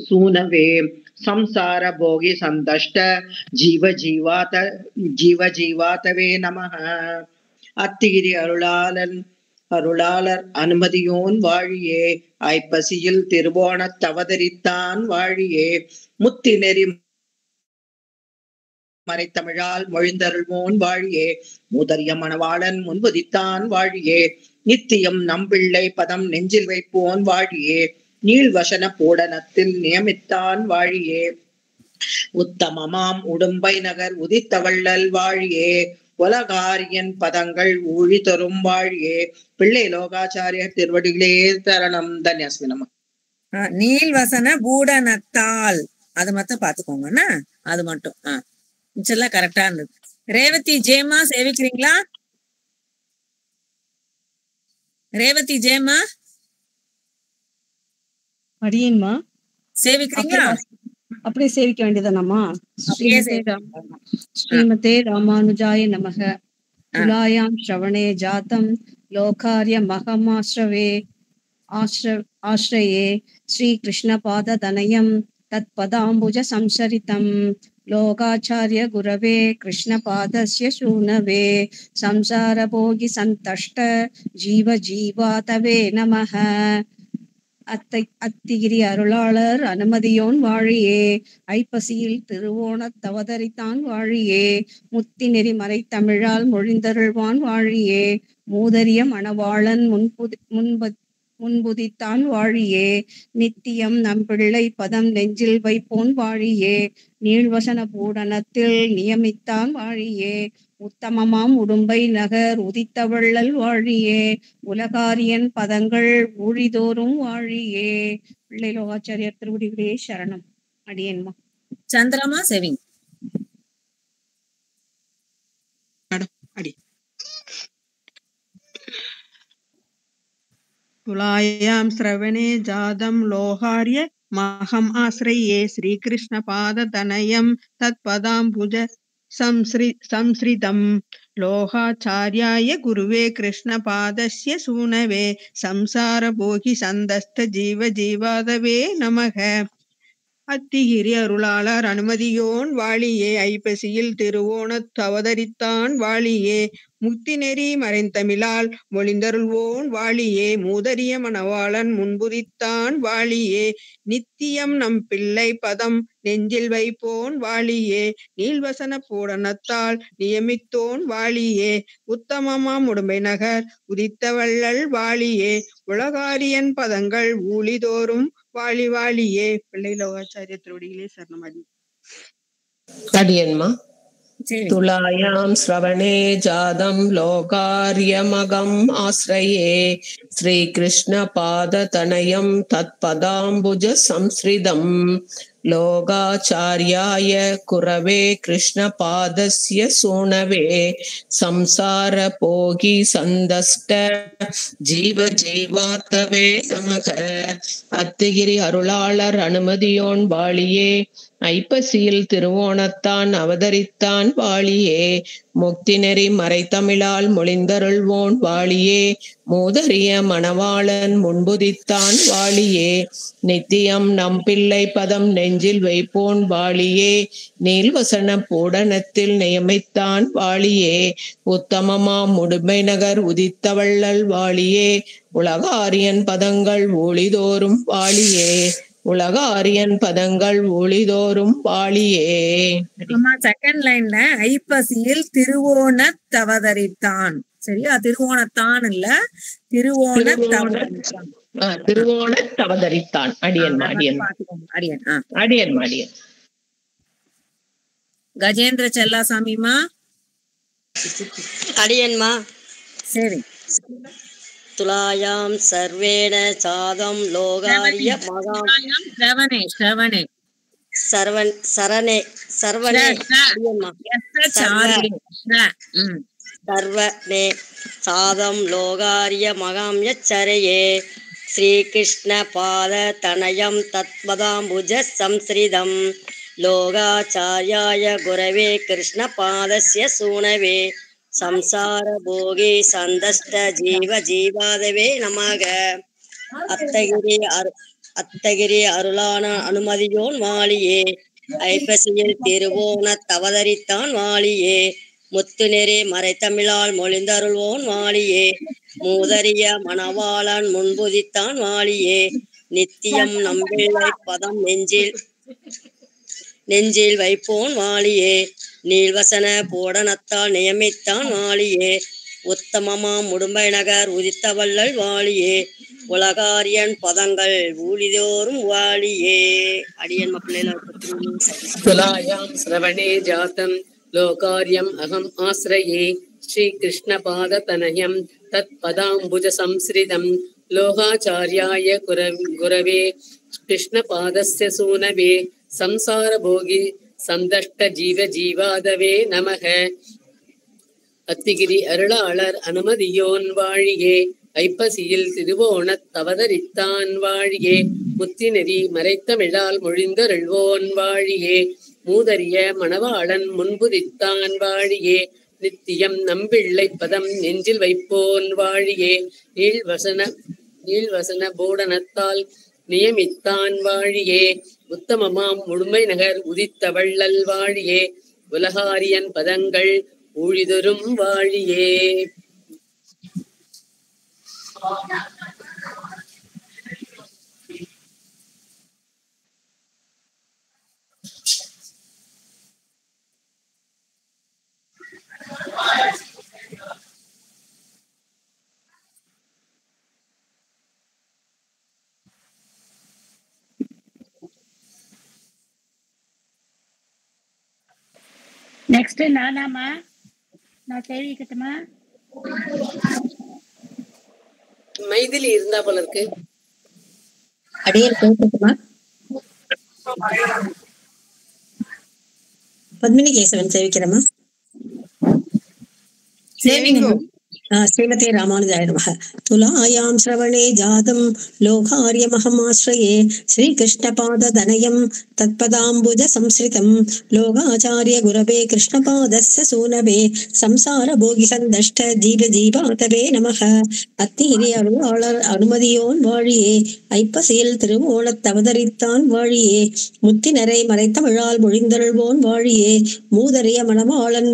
சூனவே சம்சார போகி சந்தஷ்ட ஜீவ ஜீவாதவே நமஹ அத்திகிரி அருளாளர் அனுமதியோன் வாழியே ஐப்பசியில் திருவோணத் அவதரித்தான் வாழியே முத்தி நெறி மறைத்தமிழால் மொழிந்தருள்வோன் வாழியே மூதரிய மணவாளன் முன்புதித்தான் வாழியே நித்தியம் நம்பிள்ளை பதம் நெஞ்சில் வைப்போன் வாழியே நீள்வசன பூடனத்தில் நியமித்தான் வாழியே உத்தமமாம் உடும்பை நகர் உதித்த வள்ளல் வாழியே உலகாரியன் பதங்கள் ஊழி தரும் வாழியே. பிள்ளை லோகாச்சாரிய திருவடிகளே தரணம். தன்யாஸ்மினமா. நீள்வசன பூடனத்தால் அது மட்டும் பாத்துக்கோங்கண்ணா. அது மட்டும் மிச்செல்லாம் கரெக்டா இருந்தது. ரேவதி ஜெயமா சேவிக்கிறீங்களா? ரேவதி ஜெயமா அடியேன்மா சேவிக்கிறீங்களா? அப்படியே சேவிக்க வேண்டியதானம்மா. ஸ்ரீமதே ராமானுஜாய நமக. துலாயாம் ஸ்ரவணே ஜாதம் லோகாரிய மகமாஸ்ரவே ஆஸ்ரயே ஸ்ரீ கிருஷ்ண பாத தனயம் தத் பதாம்புஜ சம்சரிதம் லோகாச்சாரிய குரவே கிருஷ்ண பாதஸ்ய சூனவே சம்சார போகி சந்தஷ்ட ஜீவ ஜீவாதவே நமஹ அத்திகிரி அருளாளர் அனுமதியோன் வாழியே ஐப்பசியில் திருவோணத் தவதரித்தான் வாழியே முத்தி நெறி மறை தமிழால் மொழிந்தருள்வான் வாழியே மூதரிய மணவாளன் முன்புதித்தான் வாழியே நித்தியம் நம்பிள்ளை பதம் நெஞ்சில் வைப்போன் வாழியே நீள்வசன பூடனத்தில் நியமித்தான் வாழியே உத்தமமாம் உடும்பை நகர் உதித்த வள்ளல் வாழியே உலகாரியன் பதங்கள் ஊழிதோறும் வாழியே. பிள்ளை லோகாச்சாரியர் திருவடிகளே சரணம். அடியேன்மா. சந்திரமா சேவிங். तुलायां श्रवणे जातं लोहार्य महम् आश्रये श्रीकृष्णपादतनयं तत्पदाम्बुज संश्रितं लोहाचार्याय गुरुवे कृष्णपादस्य सूनवे संसारभोगि सन्दस्त जीव जीवादवे नमः அத்திகிரி அருளாளர் அனுமதியோன் வாழியே ஐப்பசியில் திருவோணத் அவதரித்தான் வாழியே முத்தி நெறி மறைந்தமிழால் மொழிந்தருள்வோன் வாழியே மூதறிய மணவாளன் முன்புதித்தான் வாழியே நித்தியம் நம் பிள்ளை பதம் நெஞ்சில் வைப்போன் வாழியே நீள்வசன பூரணத்தால் நியமித்தோன் வாழியே உத்தமமாம் உடும்பை நகர் உதித்த வள்ளல் வாழியே உலகாரியன் பதங்கள் ஊழிதோறும் வாழி வாழியே. பிள்ளை லோகாச்சாரிய திருவடிகளே சரணமடி. அடியன்மா. துலாயாம் ஸ்ரவணே ஜாதம் லோகாரியமகம் ஆஸ்ரயே ஸ்ரீகிருஷ்ண பாத தனயம் தத்பதாம்புஜ சம்ஸ்ரிதம் லோகாச்சார்யாய குரவே கிருஷ்ண பாதஸ்ய சூனவே சம்சார போகி சந்தஸ்ட ஜீவ ஜீவாத்தவே நமக. அத்திகிரி அருளாளர் அனுமதியோன் வாழியே ஐப்பசியில் திருவோணத்தான் அவதரித்தான் வாழியே முக்தி நெறி மறைத்தமிழால் மொழிந்தருள்வோன் வாழியே மூதறிய மணவாளன் முன்புதித்தான் வாழியே நித்தியம் நம் பிள்ளை பதம் நெஞ்சில் வைப்போன் வாழியே நீள்வசன பூடனத்தில் நியமித்தான் வாழியே உத்தமமாம் உடும்பை நகர் உதித்த வள்ளல் வாழியே உலகாரியன் பதங்கள் ஒளிதோறும் வாழியே உலகாரியன் பதங்கள் ஒளிதோறும் வாழியே. செகண்ட் லைன்ல ஐப்பசியில் திருவோண தவதரித்தான். சரியா? திருவோணத்தான் இல்ல, திருவோண தவதரித்தான். அடியன் கஜேந்திர செல்லாசாமிமா. அடியன்மா. சரி. துலாயாம் சர்வேண சாதம் லோகாரிய மகாம் சரவணே சர்வனே சாதம் லோகாரிய மகாம்யச்சரையே ஸ்ரீகிருஷ்ண பாத தனயம் தத்பதாம்புஜ சம்ஸ்ரிதம் லோகாச்சார்யாய குரவே கிருஷ்ண பாதஸ்ய சூனவே சம்சார போகி சந்தஸ்ட ஜீவ ஜீவாதவே நமக. அத்தகிரி அருளான அனுமதியோன் வாழியே ஐப்பசியில் திருவோண தவதரித்தான் வாழியே முத்து நெறி மறைத்தமிழால் மொழிந்தருள்வோன் வாழியே மூதறிய மணவாளன் முன்புதித்தான் வாழியே நித்தியம் நம்பிள்ளை பதம் நெஞ்சில் வைப்போன் வாழியே நீள்வசன பூடனத்தால் நியமித்தான் வாழியே உத்தமமாம் உடும்பை நகர் உதித்த வள்ளல் வாழியே உலகாரியன் பதங்கள் ஊழிதோறும் வாழியே. அடியன் பிள்ளைகள். துலாயாம் ஸ்ரவணே ஜாதம் லோகாரியம் அகம் ஆஸ்ரயே ஸ்ரீ கிருஷ்ண பாத தனயம் தத் பதாம்புஜ சம்ஸ்ரிதம் லோகாச்சார்யாய குரவே கிருஷ்ண பாதஸ்ய சூனவே சம்சார போகி சந்தஷ்ட ஜீவ ஜீவாதவே நமக. அத்திகிரி அருளாளர் அனுமதியோன் வாழியே ஐப்பசியில் திருவோணத் தவதரித்தான் வாழியே முத்தி நெறி மறைத்தமிழால் மொழிந்தருள்வோன் வாழியே மூதறிய மணவாளன் முன்புதித்தான் வாழியே நித்தியம் நம்பிள்ளை பதம் நெஞ்சில் வைப்போன் வாழியே நீள்வசன பூடனத்தால் நியமித்தான் வாழியே உத்தமமாம் உடும்பை நகர் உதித்த வள்ளல் வாழியே உலகாரியன் பதங்கள் ஊழிதொரும் வாழியே. நெக்ஸ்ட் நானாமா, நான் கேள்விக்கட்டுமா? மைதிலி இருந்தா போல இருக்கு. அடியேன் கேட்கட்டுமா? பத்மினி கேசவன் சேவிக்கிறமா? சேவிங்கோ. श्रीमते रामानुजाय नमः। तुलायां श्रवणे जातं लोकार्यमहमाश्रये श्रीकृष्णपाददनयं तत्पदाम्बुजसंश्रितं लोकाचार्य गुरवे कृष्णपादस्य सूनवे संसारभोगिसन्दष्ट जीवजीवातवे நமः। அத்திகிரி அருளாளர் அனுமதியோன் வாழியே ஐப்பசியில் திருவோணத் தவதரித்தான் வாழியே முத்தி நிறை மறைத்தமிழால் மொழிந்தருள்வோன் வாழியே மூதறிய மணவாளன்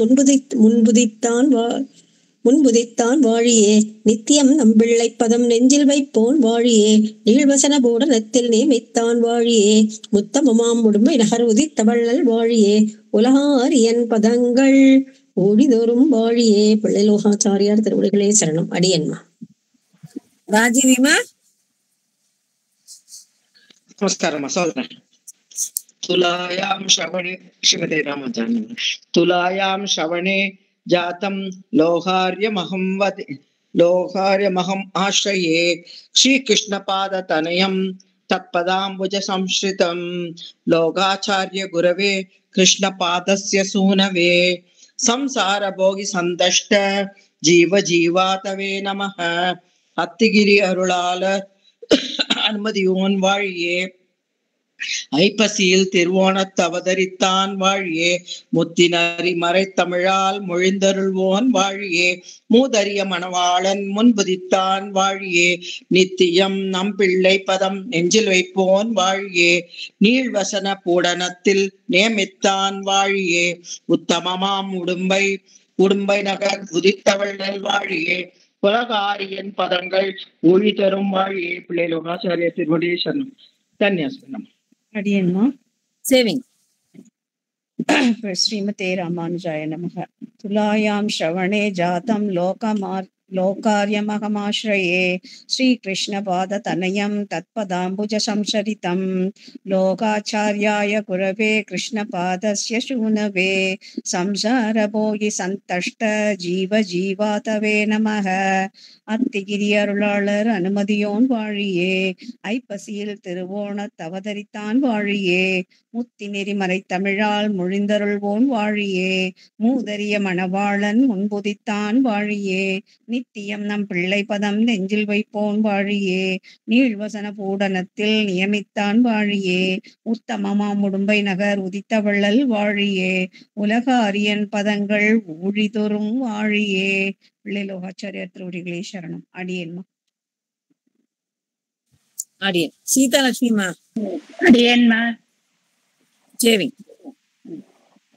முன்புதித்தான் முன்புதைத்தான் வாழியே நித்தியம் நம்பிள்ளை பதம் நெஞ்சில் வைப்போன் வாழியே நீழ்வசன பூடனத்தில் நியமித்தான் வாழியே உத்தமமாம் உடும்பை நகர் உதித்தவள்ளல் வாழியே உலகாரியன் பதங்கள் ஓடிதோறும் வாழியே. பிள்ளை லோகாச்சாரியார் திருவடிகளே சரணம். அடியன்மா. ராஜீவிமா. நமஸ்காரம்மா, சொல்றேன். तुलायां श्रवणे श्रीमते रामाचार्य तुलायां श्रवणे जातं लोहार्यमहम् आश्रये श्रीकृष्णपादतनयं तत्पदाम्बुज संश्रितं लोकाचार्य गुरवे कृष्णपादस्य सूनवे संसारभोगि सन्दष्ट जीवजीवातवे नमः. அத்திகிரி அருளாளர் அனுமதியோன் வாழியே ஐப்பசியில் திருவோணத்து அவதரித்தான் வாழியே முத்தினரி மறைத்தமிழால் மொழிந்தருள்வோன் வாழியே மூதரிய மணவாளன் முன்புதித்தான் வாழியே நித்தியம் நம் பிள்ளை பதம் நெஞ்சில் வைப்போன் வாழியே நீழ்வசன பூடனத்தில் நியமித்தான் வாழியே உத்தமமாம் உடும்பை நகர் உதித்தவள்ளல் வாழியே உலகாரியன் பதங்கள் ஒளி தரும் வாழியே. பிள்ளை லோகாச்சாரிய திருவடியே சரணம். தன்யாசனம். அடியன்மா. சேவிங். ஸ்ரீமதே ராமானுஜாய நமக. துலாயாம் ஸ்ரவணே ஜாதம் लोकार्यमहमाश्रये श्रीकृष्णपादतनयं तत्पदाम्बुजसंसरितं लोकाचार्याय गुरवे कृष्णपादस्य शूनवे संसारभोगि सन्तष्ट जीवजीवातवे नमः. அத்திகிரி அருளாளர் அனுமதியோன் வாழியே ஐப்பசியில் திருவோணத்தவதரித்தான் வாழியே முத்தி நெறிமறை தமிழால் மொழிந்தருள்வோன் வாழியே மூதரிய மணவாளன் முன்புதித்தான் வாழியே நித்தியம் நம் பிள்ளை பதம் நெஞ்சில் வைப்போன் வாழியே நீழ்வசன பூடனத்தில் நியமித்தான் வாழியே உத்தமமாம் உடும்பை நகர் உதித்தவள்ளல் வாழியே உலக அரியன் பதங்கள் ஊழிதொறும் வாழியே. பிள்ளை லோகாச்சாரியார் திருவடிகளே சரணம். அடியேன்மா. அடியன். சீதாலட்சுமிமா. அடியேன்மா. சேவிங்.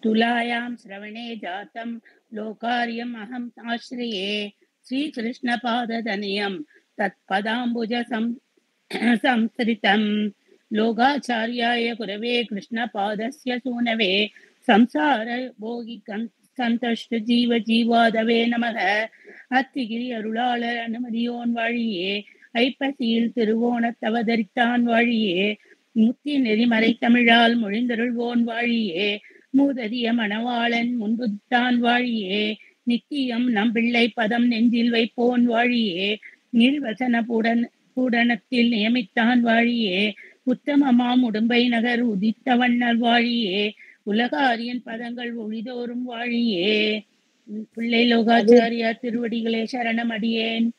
तुलायां श्रवणे जातं लोकार्यम् अहम् आश्रये श्रीकृष्णपादतनयं तत्पदाम्बुज संसृतं लोकाचार्याय गुरवे कृष्णपादस्य सूनवे संसार भोगि சந்தஷ்ட ஜீவ ஜீவாதவே நமக. அத்திகிரி அருளாளர் அனுமதியோன் வாழியே ஐப்பசியில் திருவோணத்தவதரித்தான் வாழியே முத்தி நெறிமறை தமிழால் மொழிந்தருள்வோன் வாழியே மூதரிய மணவாளன் முன்புத்தான் வாழியே நித்தியம் நம்பிள்ளை பதம் நெஞ்சில் வைப்போன் வாழியே நீழ்வசன பூடனத்தில் நியமித்தான் வாழியே உத்தமமாம் உடும்பை நகர் உதித்தவண்ணர் வாழியே உலக அரியன் பதங்கள் ஒளிதோறும் வாழியே. பிள்ளை லோகாச்சாரியார் திருவடிகளே சரணம். அடியேன்.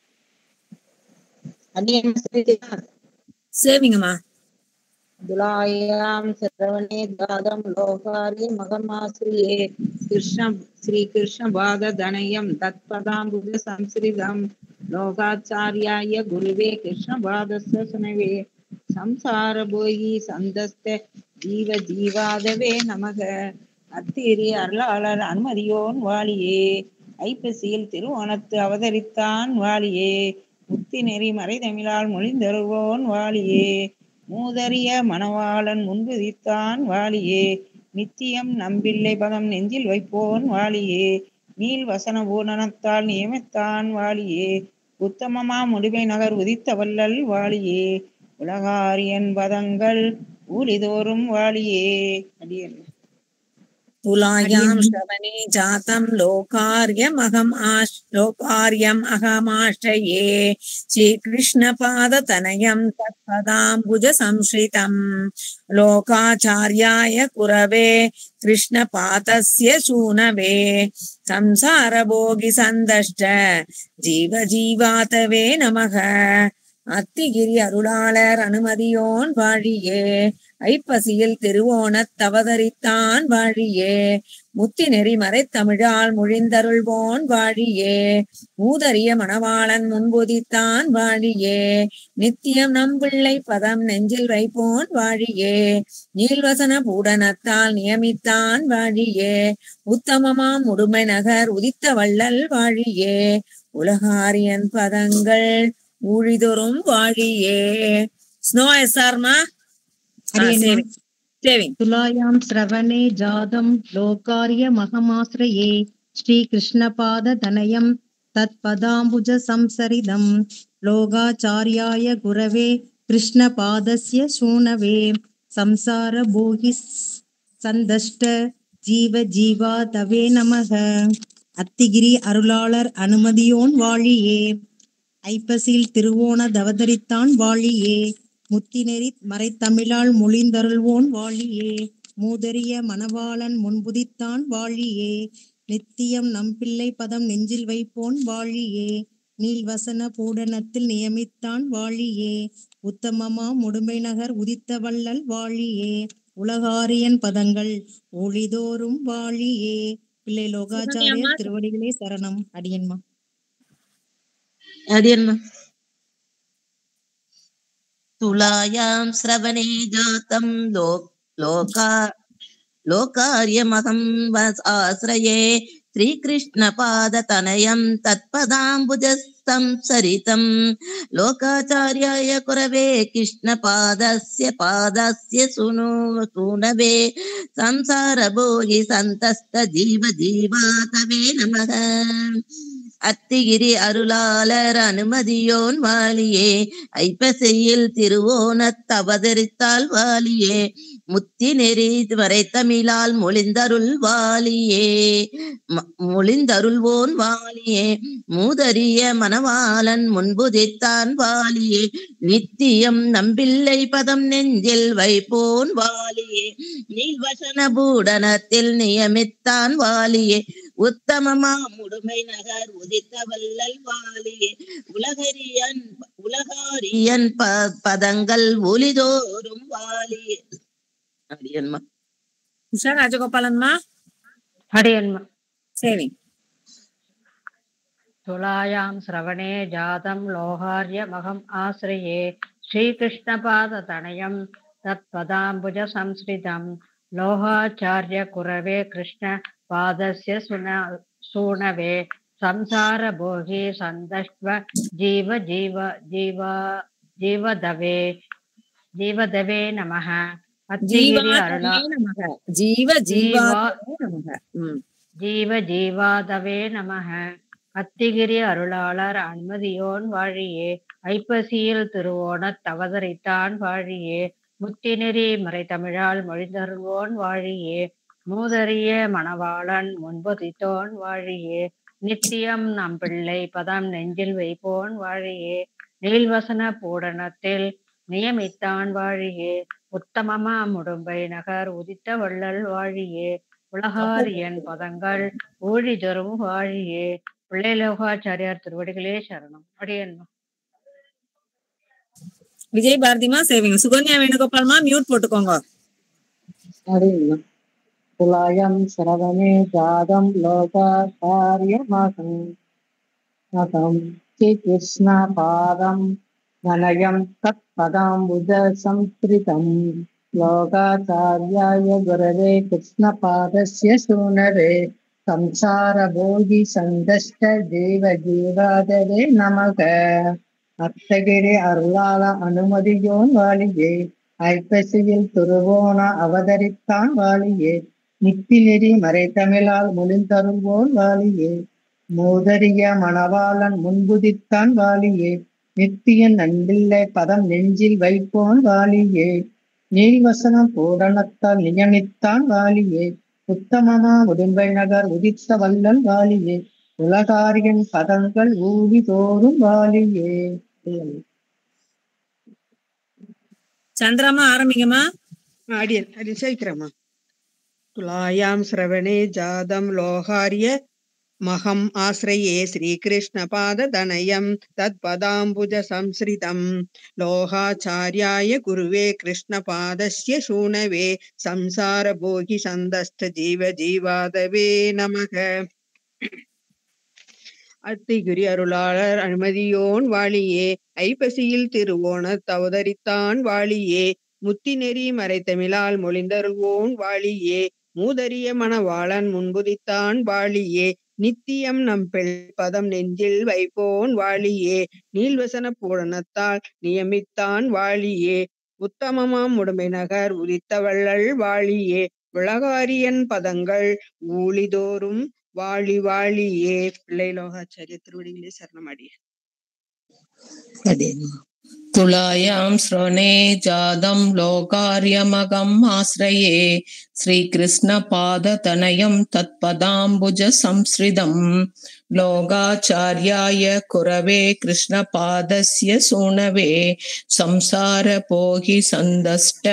சேவிங்கம்மா. துலாயாம் சிரவணே தாதம் லோகாரி மகமாஸ்ரியே ஸ்ரீகிருஷ்ண பாத தனயம் தத்பதாம்புஜ சம்ஸ்ரிதம் லோகாச்சாரியாய குருவே கிருஷ்ண பாதஸ்ய சுனவே சம்சார போகி சந்தஸ்த ஜீவ ஜீவாதவே நமக. அத்திகிரி அருளாளர் அனுமதியோன் வாழியே ஐப்பசியில் திருவோணத்து அவதரித்தான் வாழியே முத்தி நெறி மறை தமிழால் மொழிந்தருள்வோன் வாழியே மூதரிய மணவாளன் முன்புதித்தான் வாழியே நித்தியம் நம்பிள்ளை பதம் நெஞ்சில் வைப்போன் வாழியே நீள் வசன பூரணத்தால் நியமித்தான் வாழியே உத்தமமா முடிவை நகர் உதித்தவள்ளல் வாழியே உலகாரியன் பதங்கள் ஊழிதோறும் வாழியே. அடியன். तुलायां श्रवणे जातं लोकार्यम् अहमाश्रये श्रीकृष्णपादतनयं तत्पदाम्बुज संश्रितं लोकाचार्याय गुरवे कृष्णपादस्य शूनवे संसारभोगि सन्दष्ट जीवजीवातवे नमः. அத்திகிரி அருளாளர் அனுமதியோன் வாழியே ஐப்பசியில் திருவோணத் தவதரித்தான் வாழியே. முத்தி நெறி மறைத்தமிழால் மொழிந்தருள்வோன் வாழியே. மூதறிய மணவாளன் முன்புதித்தான் வாழியே. நித்தியம் நம்பிள்ளை பதம் நெஞ்சில் வைப்போன் வாழியே. நீள்வசன பூடனத்தால் நியமித்தான் வாழியே. உத்தமமாம் உடுமை நகர் உதித்த வள்ளல் வாழியே. உலகாரியன் பதங்கள் ஊழிதொறும் வாழியே. ஸ்னோ எஸ்ஆர்மா तुलायां श्रवणे जातं लोकार्य महमाश्रये श्रीकृष्णपादतनयं तत्पदाम्बुज संसरितं लोकाचार्याय गुरवे कृष्णपादस्य शूनवे संसार भोगि सन्दष्ट जीव जीवा तवे नमः. அத்திகிரி அருளாளர் அனுமதியோன் வாழியே. ஐப்பசியில் திருவோண தவதரித்தான் வாழியே. முத்திநெறி மறைத்தமிழால் மொழிந்தருள்வோன் வாழியே. மூதறிய மணவாளன் முன்புதித்தான் வாழியே. நித்தியம் நம்பிள்ளை பதம் நெஞ்சில் வைப்போன் வாழியே. நீள்வசன பூடனத்தில் நியமித்தான் வாழியே. உத்தமமா முடுமை நகர் உதித்த வள்ளல் வாழியே. உலகாரியன் பதங்கள் ஒளிதோறும் வாழியே. பிள்ளை லோகாச்சாரியர் திருவடிகளே சரணம். அடியன்மா அடியன்மா. तुलायां श्रवणे जातं लोकार्यमहं आश्रये श्रीकृष्णपादतनयं तत्पदाम्बुजस्तं सरितं लोकाचार्याय कुरवे कृष्णपादस्य सूनवे संसारभोगि सन्तस्त जीव जीवा तवे नमः. அத்திகிரி அருளாளர் அனுமதியோன் வாழியே. ஐப்பசியில் திருவோணத் தவதரித்தால் வாழியே. முத்தி நெறி மறைத்தமிழால் மொழிந்தருள்வோன் வாழியே. மூதறிய மணவாளன் முன்புதித்தான் வாழியே. நித்தியம் நம்பிள்ளை பதம் நெஞ்சில் வைப்போன் வாழியே. நீள்வசன பூடனத்தில் நியமித்தான் வாழியே. உத்தமமா முடுமை நகர் உதித்த வள்ளல் வாழியே. உலகாரியன் பதங்கள் ஒளிதோறும் வாழியே. அடியன்மா. உஷா ராஜகோபாலன்மா அடியன்மா. சரி. तुलायां श्रवणे जातं लोहार्य महम् आश्रये श्रीकृष्णपादतनयं तत्पदाम्बुज संस्कृतं लोहाचार्य कुरवे कृष्ण पादस्य सूनवे संसार भोगी सन्दष्ट जीव जीव जीवा जीवदवे नमः. जीवदवे नमः. அத்திகிரி அருளாளர் அனுமதியோன் வாழியே. ஐப்பசியில் திருவோணத் தவதரித்தான் வாழியே. முத்திநெறி மறைத்தமிழால் மொழிந்தருள்வோன் வாழியே. மூதறிய மணவாளன் முன்புதித்தோன் வாழியே. நித்தியம் நம்பிள்ளை பதம் நெஞ்சில் வைப்போன் வாழியே. நீள்வசன பூடனத்தில் நியமித்தான் வாழியே. உத்தமமா முடும்பை நகர் உதித்த வள்ளல் வாழியே. உலகாரியன் பதங்கள் ஊழிதொறும் வாழியே. பிள்ளை லோகாச்சாரியார் திருவடிகளே சரணம். அடியன்மா. விஜய் பாரதிமா சேவிங்க. சுகன்யா வேணுகோபால்மா மியூட் போட்டுக்கோங்க. तुलायं श्रवणे जातं लोकाचार्यमहं श्रीकृष्णपादं नयं तत्पदाम्बुजसंस्कृतं लोकाचार्याय गुरवे कृष्णपादस्य शूनवे संसारभोगि सन्दष्ट जीव जीवादवे नमः. அத்தகிரி அருளாள அனுமதியோன் வாழியே. ஐப்பசியில் திருவோண அவதரித்தான் வாழியே. நித்திநெறி மறைத்தமிழால் மொழிந்தருள்வோன் வாழியே. மூதறிய மணவாளன் முன்புதித்தான் வாழியே. நித்தியன் நன்பில்லை பதம் நெஞ்சில் வைப்போன் வாழியே. நீள்வசனம் பூரணத்தால் நியமித்தான் வாழியே. உத்தமமா உடும்பை நகர் உதித்த வள்ளல் வாழியே. உலகாரியன் பதங்கள் ஊழி தோறும் வாழியே. சந்திரமா ஆரம்பிங்கம்மா. அடியன் சேவிக்கிறேம்மா. துலாயாம் சிரவணே ஜாதம் லோகாரிய மகம் ஆஸ்ரயே ஸ்ரீகிருஷ்ணபாததனயம் தத்பதாம்புஜ சம்ஸ்ரிதம் லோகாச்சார்யாய குருவே கிருஷ்ணபாதஸ்ய சூனவே சம்சார போகி சந்தஸ்ட ஜீவ ஜீவாதவே நமக. அத்திகிரி அருளாளர் அனுமதியோன் வாழியே, ஐப்பசியில் திருவோணத் அவதரித்தான் வாழியே, முத்தி நெறி மறைத்தமிழால் மொழிந்தருள்வோன் வாழியே, மூதரிய மணவாளன் முன்புதித்தான் வாழியே, நித்தியம் நம் பதம் நெஞ்சில் வைப்போன் வாழியே, நீள்வசன பூரணத்தால் நியமித்தான் வாழியே, உத்தமமாம் உடம்பை நகர் உதித்த வள்ளல் வாழியே, உலகாரியன் பதங்கள் ஊழிதோறும் வாழி வாழியே. பிள்ளை லோகாச்சாரிய திருவடிகளே சரணமடியே. तुलायां श्रवणे जातं लोकार्यमगम् आश्रये श्रीकृष्णपादतनयं तत्पदाम्बुजसंश्रितं लोकाचार्याय कुरवे कृष्णपादस्य सूनवे संसारपोहि सन्दष्ट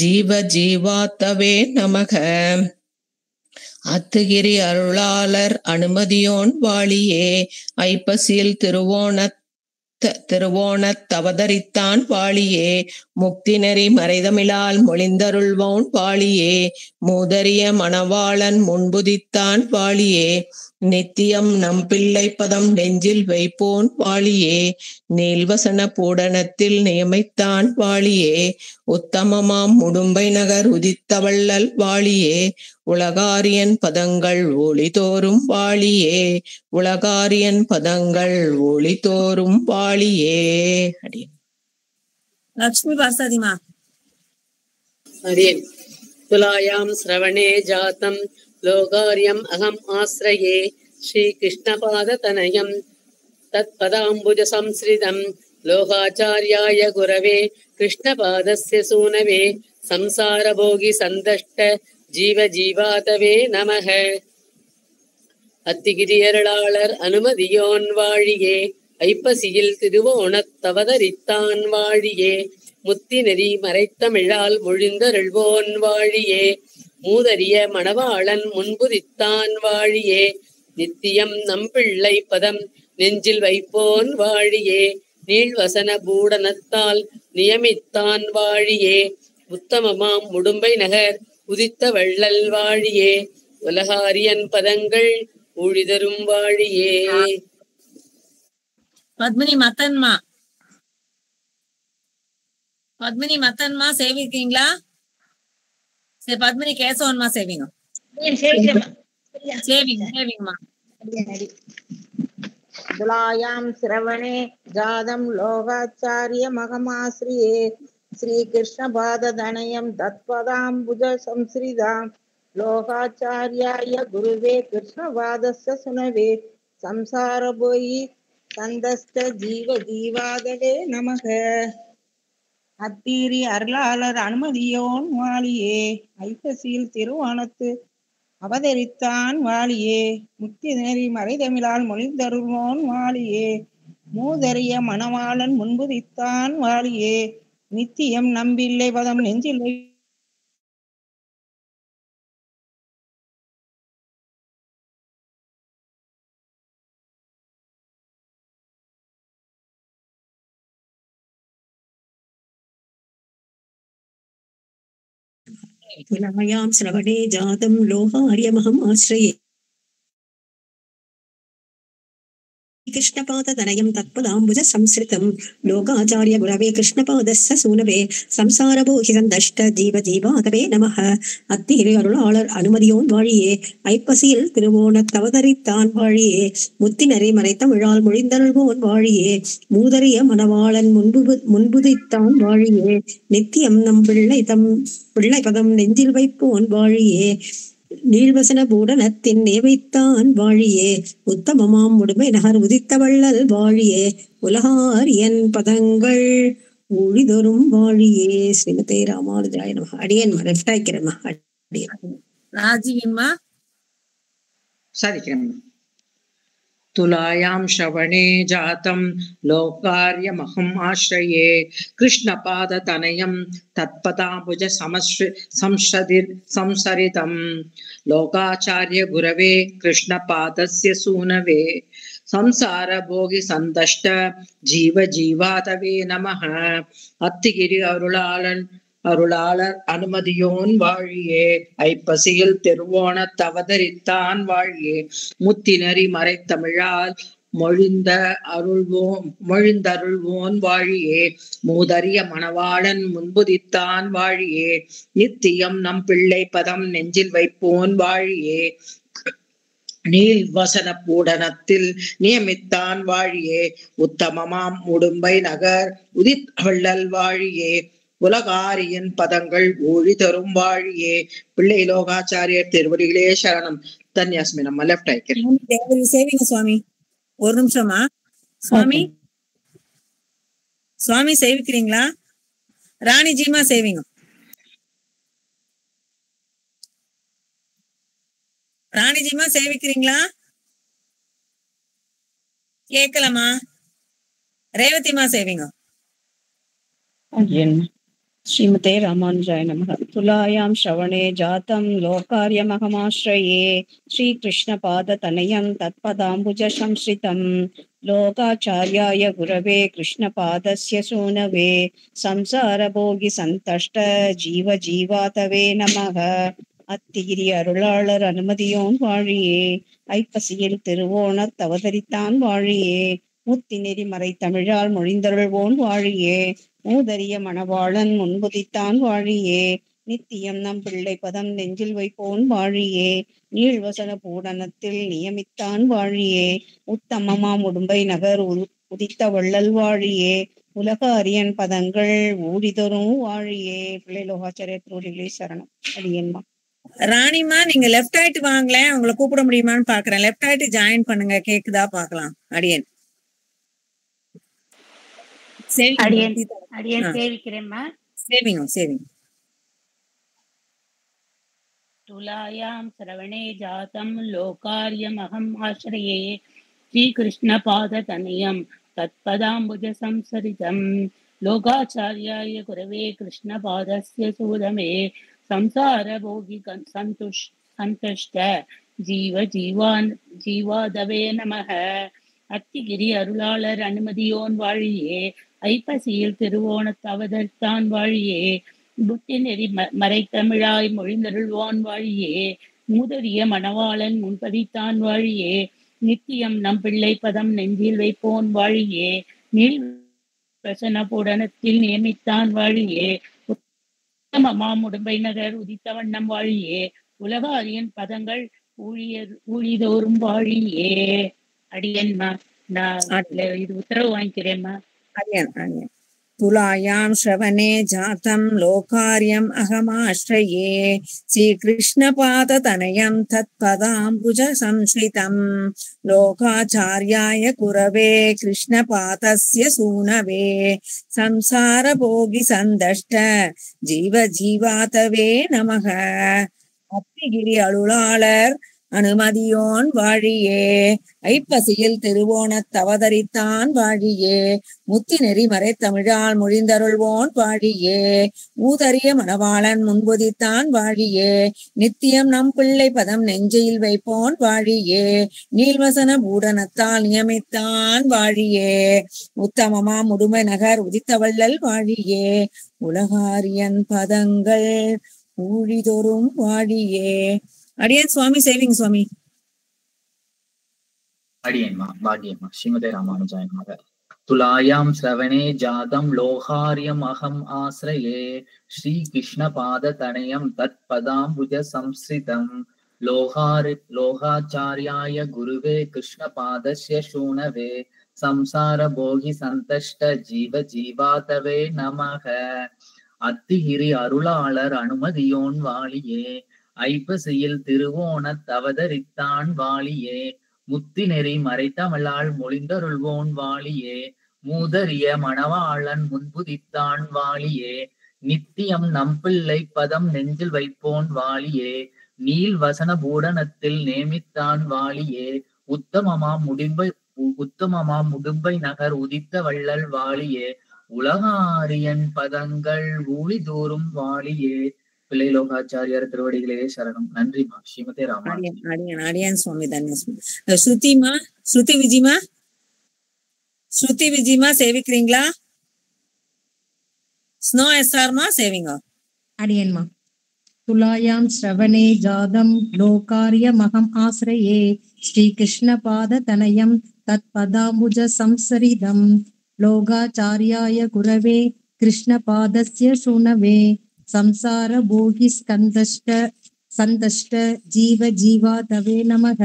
जीवजीवातवे नमः. அத்துகிரி அருளாளர் அனுமதியோன் வாழியே, ஐப்பசியில் திருவோணத் அவதரித்தான் வாழியே, முக்தி நெறி மறைதமிழால் மொழிந்தருள்வோன் வாழியே, மூதரிய மணவாளன் முன்புதித்தான் வாழியே, நித்தியம் நம் பிள்ளை பதம் நெஞ்சில் வைப்போன் வாழியே, நீள்வசன பூடனத்தில் நியமித்தான் வாழியே, உத்தமமாம் உடும்பை நகர் உதித்தவள்ளல் வாழியே, உலகாரியன் பதங்கள் ஒளிதோறும் வாழியே, உலகாரியன் பதங்கள் ஒளிதோறும் வாழியே. லக்ஷ்மி பார்சாதிமா. हरिन् तुलायां श्रवणे जातं लोकार्यम् अहम् आश्रये श्रीकृष्णपादतनयं तत्पदाम्बुजसंश्रितं लोकाचार्याय गुरवे कृष्णपादस्य सूनवे संसारभोगि सन्दष्ट जीवजीवातवे नमः. அத்திகிரியருளாளர் அனுமதியோன் வாழியே, ஐப்பசியில் திருவோணத் அவதரித்தான் வாழியே, முத்தி நெறி மறைத்தமிழால் மொழிந்தருள்வோன் வாழியே, மூதரிய மணவாளன் முன்புதித்தான் வாழியே, நித்தியம் நம்பிள்ளை பதம் நெஞ்சில் வைப்போன் வாழியே, நீள்வசன பூடனத்தால் நியமித்தான் வாழியே, உத்தமமாம் உடும்பை நகர் உதித்த வள்ளல் வாழியே, உலகாரியன் பதங்கள் ஊழிதரும் வாழியே. பத்மினி மத்தன்மா. பத்மினி மத்தன்மா சேவிக்கீங்களா? சரி, பத்மினி கேசவன்மா சேவிங்க. சேவிங்கம்மா. துலாயாம் சிரவணே ஜாதம் லோகாச்சாரிய மகமாஸ்ரியே ஸ்ரீகிருஷ்ணபாததனயம் தத்பதாம்புஜ சம்ஸ்ரிதாம் லோகாச்சார்யாய குருவே கிருஷ்ணபாதஸ்ய சுனவே சம்சாரபோயி சந்தஸ்த ஜீவ ஜீவாதவே நமக. அத்தீரி அருளாளர் அனுமதியோன் வாழியே, ஐப்பசியில் திருவோணத்து அவதரித்தான் வாழியே, முக்தி நெறி மறைதமிழால் மொழிந்தருள்வோன் வாழியே, மூதரிய மணவாளன் முன்புதித்தான் வாழியே, நித்தியம் நம்பில்லை பதம் நெஞ்சில் तुलायां श्रवणे जातं लोकार्यमहम् आश्रये कृष्णपादतनयं तत्पदाम्बुज संश्रितं लोकाचार्य गुरवे कृष्णपादस्य सूनवे संसारभोगि सन्दष्ट जीव जीवातवे நமः. அத்திகிரி அருளாளர் அனுமதியோன் வாழியே, ஐப்பசியில் திருவோணத் அவதரித்தான் வாழியே, முத்தி நெறி மறைத்தமிழால் மொழிந்தருள்வோன் வாழியே, மூதரிய மணவாளன் முன்புதித்தான் வாழியே, நித்தியம் நம் பிள்ளை பதம் நெஞ்சில் வைப்போன் வாழியே, நீள்வசன பூடனத்தின் நியமித்தான் வாழியே, உத்தமமாம் உடுமை நகர் உதித்த வள்ளல் வாழியே, உலகாரியன் பதங்கள் ஒளிதொரும் வாழியே. ஸ்ரீமதே ராமானுஜாய நமः. அடியேன் ரெஃப்டாய்க்கிறேம்மா. அடியேன் ராஜீவின்மா. சாதிக்கிறேம்மா. तुलायां श्रवणे जातं लोकार्यमहम् आश्रये कृष्णपादतनयं तत्पदाम्बुज संसरितं लोकाचार्य गुरवे कृष्णपादस्य सूनवे संसार भोगि सन्दष्ट जीव जीवातवे नमः अत्तिगिरि அருளாளர் அனுமதியோன் வாழியே ஐப்பசியில் திருவோணத் தவதரித்தான் வாழியே முத்தினரி மறைத்தமிழால் மொழிந்தருள்வோன் வாழியே மூதறிய மணவாளன் முன்புதித்தான் வாழியே நித்தியம் நம் பிள்ளை பதம் நெஞ்சில் வைப்போன் வாழியே நீல் வசன பூடனத்தில் நியமித்தான் வாழியே உத்தமமாம் உடும்பை நகர் உதித் வள்ளல் வாழியே உலகாரியின் பதங்கள் ஊழி தரும் வாழியே பிள்ளை லோகாச்சாரியர் திருவடிகளே சரணம். தன்யாஸ்மி நம்ம லெஃப்ட் ஆயிக்கிறேன். சேவிங்க சுவாமி, ஒரு நிமிஷமா. சுவாமி சுவாமி சேவிக்கிறீங்களா? ராணிஜிமா சேவிங்க. ராணிஜிமா சேவிக்கிறீங்களா? கேட்கலாமா? ரேவதிமா சேவிங்க. श्रीमते रामानुजाय नमः। तुलायां श्रवणे जातं लोकार्यमहमाश्रये श्रीकृष्णपादतनयं तत्पदाम्बुज संश्रितं लोकाचार्याय गुरवे कृष्णपादस्य सूनवे संसारभोगि सन्तष्ट जीव जीवातवे नमः। அத்திகிரி அருளாளர் அனுமதியோன் வாழியே ஐப்பசியில் திருவோணத் தவதரித்தான் வாழியே முத்திநெறி மறை தமிழால் மொழிந்தருள்வோன் வாழியே மூதறிய மணவாளன் முன்புதித்தான் வாழியே நித்தியம் நம் பிள்ளை பதம் நெஞ்சில் வைப்போன் வாழியே நீழ்வசன பூடனத்தில் நியமித்தான் வாழியே உத்தமமாம் உடும்பை நகர் உதித்த வள்ளல் வாழியே உலக அரியன் பதங்கள் ஊடிதொரும் வாழியே. பிள்ளை லோகாச்சாரிய திருவடிகளே சரணம். அடியன்மா. ராணிமா நீங்க லெஃப்ட் ஆயிட்டு வாங்களேன், உங்களை கூப்பிட முடியுமான்னு பாக்குறேன். லெஃப்ட் ஆயிட்டு ஜாயின் பண்ணுங்க, கேக்குதா பாக்கலாம். அடியன் சேவிக்கிறேம்மா. சேவிங்க சேவிங்க. तुलायां श्रवणे जातं लोकार्यमहम् आश्रये श्रीकृष्णपादतनयं तत्पदाम्बुज संसरितं लोकाचार्याय गुरवे कृष्णपादस्य सूदमे संसारभोगि सन्तुष्ट जीव जीवादवे नमः. அத்திகிரி அருளாளர் அனுமதியோன் வாழியே ஐப்பசியில் திருவோணத் அவதரித்தான் வாழியே புத்தி நெறி மறைத்தமிழாய் மொழிந்தருள்வான் வாழியே மூதறிய மணவாளன் முன்பதித்தான் வாழியே நித்தியம் நம் பிள்ளை பதம் நெஞ்சில் வைப்போன் வாழியே நீள் பிரசன பூடனத்தில் நியமித்தான் வாழியே உத்தமமாம் உடும்பை நகர் உதித்த வண்ணம் வாழியே உலக அரியன் பதங்கள் ஊழிதோறும் வாழியே. அடியன்மா, நான் இது உத்தரவு வாங்கிக்கிறேன்மா. तुलायां श्रवणे जातं लोकार्यम् अहमाश्रये श्रीकृष्णपादतनयं तत्पदाम्बुज संश्रितं लोकाचार्याय गुरवे कृष्णपादस्य सूनवे संसारभोगि सन्दष्ट जीव जीवातवे नमः. அத்திகிரி அருளாளர் அனுமதியோன் வாழியே ஐப்பசியில் திருவோணத் தவதரித்தான் வாழியே முத்திநெறி மறைத்தமிழால் மொழிந்தருள்வோன் வாழியே மூதறிய மணவாளன் முன்புதித்தான் வாழியே நித்தியம் நம் பிள்ளை பதம் நெஞ்சில் வைப்போன் வாழியே நீள்வசன பூடனத்தால் நியமித்தான் வாழியே உத்தமமாம் உடுமை நகர் உதித்தவள்ளல் வாழியே உலகாரியன் பதங்கள் ஊழிதொரும் வாழியே. அடியன் சுவாமி சேவிங் சுவாமி. அடியன்மா பாகியம்மா. ஸ்ரீமதே ராமானுஜாய நமः. துலாயாம் ஸ்ரவணே ஜாதம் லோகார்யம் அகம் ஆஸ்ரயே ஸ்ரீ கிருஷ்ண பாத தனயம் தத் பதாம்புஜ சம்ஸ்ரிதம் லோகாச்சார்யாய குருவே கிருஷ்ண பாதஸ்ய சூனவே சம்சார போகி சந்தஷ்ட ஜீவ ஜீவாதவே நமக. அத்திகிரி அருளாளர் அனுமதியோன் வாழியே ஐப்பசியில் திருவோணத் அவதரித்தான் வாழியே முத்திநெறி மறைத்தமிழால் மொழிந்தருள்வோன் வாழியே மூதறிய மணவாளன் முன்புதித்தான் வாழியே நித்தியம் நம்பிள்ளை பதம் நெஞ்சில் வைப்போன் வாழியே நீல் வசன பூடனத்தில் நேமித்தான் வாழியே உத்தமமாம் முடும்பை நகர் உதித்த வள்ளல் வாழியே உலகாரியன் பதங்கள் ஊழிதோறும் வாழியே. பிள்ளை லோகாச்சாரியார் திருவடிகளே சரணம். நன்றிமா. ஸ்ரீமதே ராமா. அடியான் சுவாமி தன்யஸ்வாமி. ஸ்ருதிமா, ஸ்ருதி விஜிமா சேவிக்கிறீங்களா? ஸ்னோ எஸ்ஆர்மா சேவிங்க. அடியன்மா. तुलायां श्रवणे जातं लोकार्यमहम् आश्रये श्रीकृष्णपादतनयं तत्पदाम्बुजसंसरितं लोकाचार्याय गुरवे कृष्णपादस्य शृणवे संसारभोगिस्कन्दष्ट जीवजीवातवे नमः.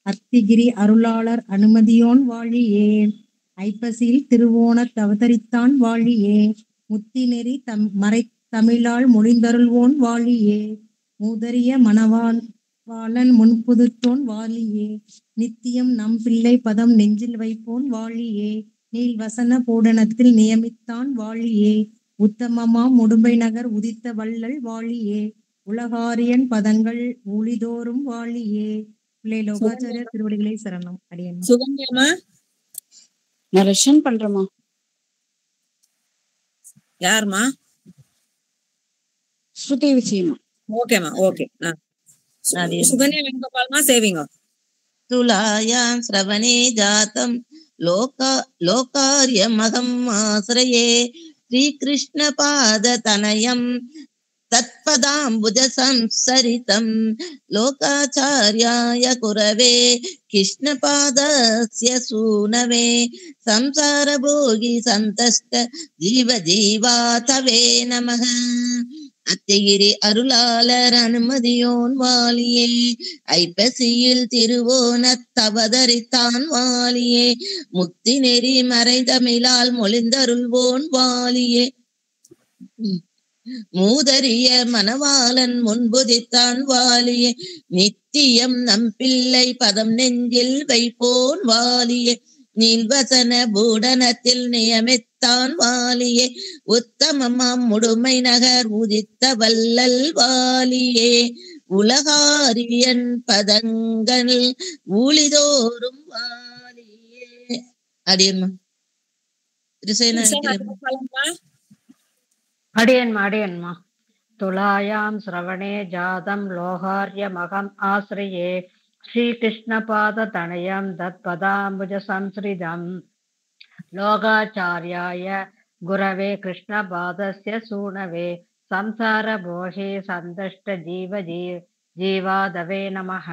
அத்திகிரி அருளாளர் அனுமதியோன் வாழியே, ஐப்பசியில் திருவோணத் அவதரித்தான் வாழியே, முத்திநெறி தமிழால் மொழிந்தருள்வோன் வாழியே, மூதறிய மணவாளன் முன்புதுத்தோன் வாழியே, நித்தியம் நம் பிள்ளை பதம் நெஞ்சில் வைப்போன் வாழியே, நீள்வசன பூடனத்தில் நியமித்தான் வாழியே, உத்தமமாம் முடும்பை நகர் உதித்த வள்ளல் வாழியே, உலகாரியன் பதங்கள் ஊழிதோறும் வாழியே. பிள்ளை லோகாச்சாரியர் திருவடிகளே சரணம். அடியன் சுகன்யாமா. நான் ரஷன் பண்றேமா. யாருமா? ஸ்ருதி விஜயமா. ஓகேமா, ஓகே. சுகன்யா வேணுகோபால்மா சேவிங்க. துலாயாம் ஸ்ரவணே ஜாதம் லோகார்யமகம் ஆஸ்ரயே ஸ்ரீகிருஷ்ண பாத தனயம் தத்பதாம்புஜ சம்சரிதம் லோகாச்சார்யாய குரவே கிருஷ்ணபாதஸ்ய சூனவே சம்சார போகி சந்தஷ்ட ஜீவஜீவாதவே நமः. அத்திகிரி அருளாளர் அனுமதியோன் வாழியே, ஐப்பசியில் திருவோணத் அவதரித்தான் வாழியே, முக்தி நெறி மறைதமிழால் மொழிந்தருள்வோன் வாழியே, மூதறிய மணவாளன் முன்புதித்தான் வாழியே, நித்தியம் நம் பிள்ளை பதம் நெஞ்சில் வைப்போன் வாழியே, நீள்வசன பூடனத்தில் நியமித்தான் வாழியே, உத்தமமாம் முடுமை நகர் உதித்த வள்ளல் வாழியே, உலகாரியன் பதங்கள் ஊழிதோறும் வாழியே. அடியன்மா. அடியன்மா. துலாயாம் ஸ்ரவணே ஜாதம் லோகார்யமகம் ஆஸ்ரயே ஸ்ரீகிருஷ்ணபாத தனயம் தத்பதாம்புஜ சம்ஸ்ரிதம் லோகாச்சார்யாய குரவே கிருஷ்ணபாதஸ்ய சூனவே சம்சார போகே சந்தஷ்ட ஜீவாதவே நமः.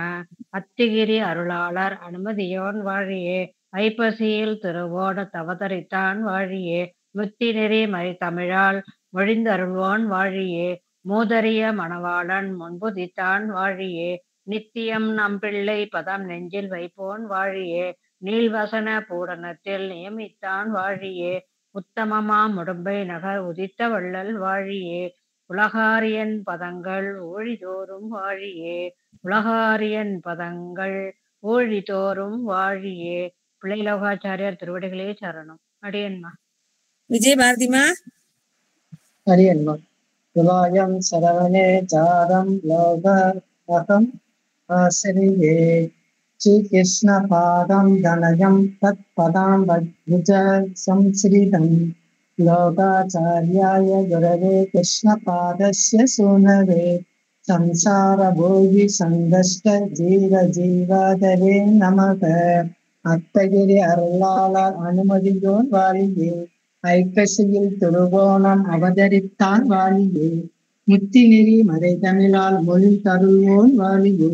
அத்திகிரி அருளாளர் அனுமதியோன் வாழியே, ஐப்பசியில் திருவோணத் அவதரித்தான் வாழியே, முத்தி நெறி மறைதமிழால் மொழிந்தருள்வோன் வாழியே, மூதறிய மணவாளன் முன்புதித்தான் வாழியே, நித்தியம் நம் பிள்ளை பதம் நெஞ்சில் வைப்போன் வாழியே, நீள்வசன பூரணத்தில் நியமித்தான் வாழியே, உத்தமமா முடும்பை நகர் உதித்த வள்ளல் வாழியே, உலகாரியன் பதங்கள் ஊழிதோறும் வாழியே, உலகாரியன் பதங்கள் ஊழிதோறும் வாழியே. பிள்ளை லோகாச்சாரியார் திருவடிகளே சரணம். அடியன்மா. விஜய பாரதிமா. அடியன்மா. துலாயம் சரவணே ஜாதம் லோகம் ஆசிரியே ஸ்ரீகிருஷ்ண பாதம் தனயம் தத் பதாம்புஜ சம்ஸ்ரிதம் லோகாச்சார்யாய குரவே கிருஷ்ண பாதஸ்ய சூனவே சம்சார போகி சந்தஷ்ட ஜீவஜீவாதவே நமக. அத்தகிரி அருளாளர் அனுமதியோன் வாழியே, ஐப்பசியில் திருவோணம் அவதரித்தான் வாழியே, முத்தி நெறி மறைதமிழால் மொழி தருள்வோன் வாழியே,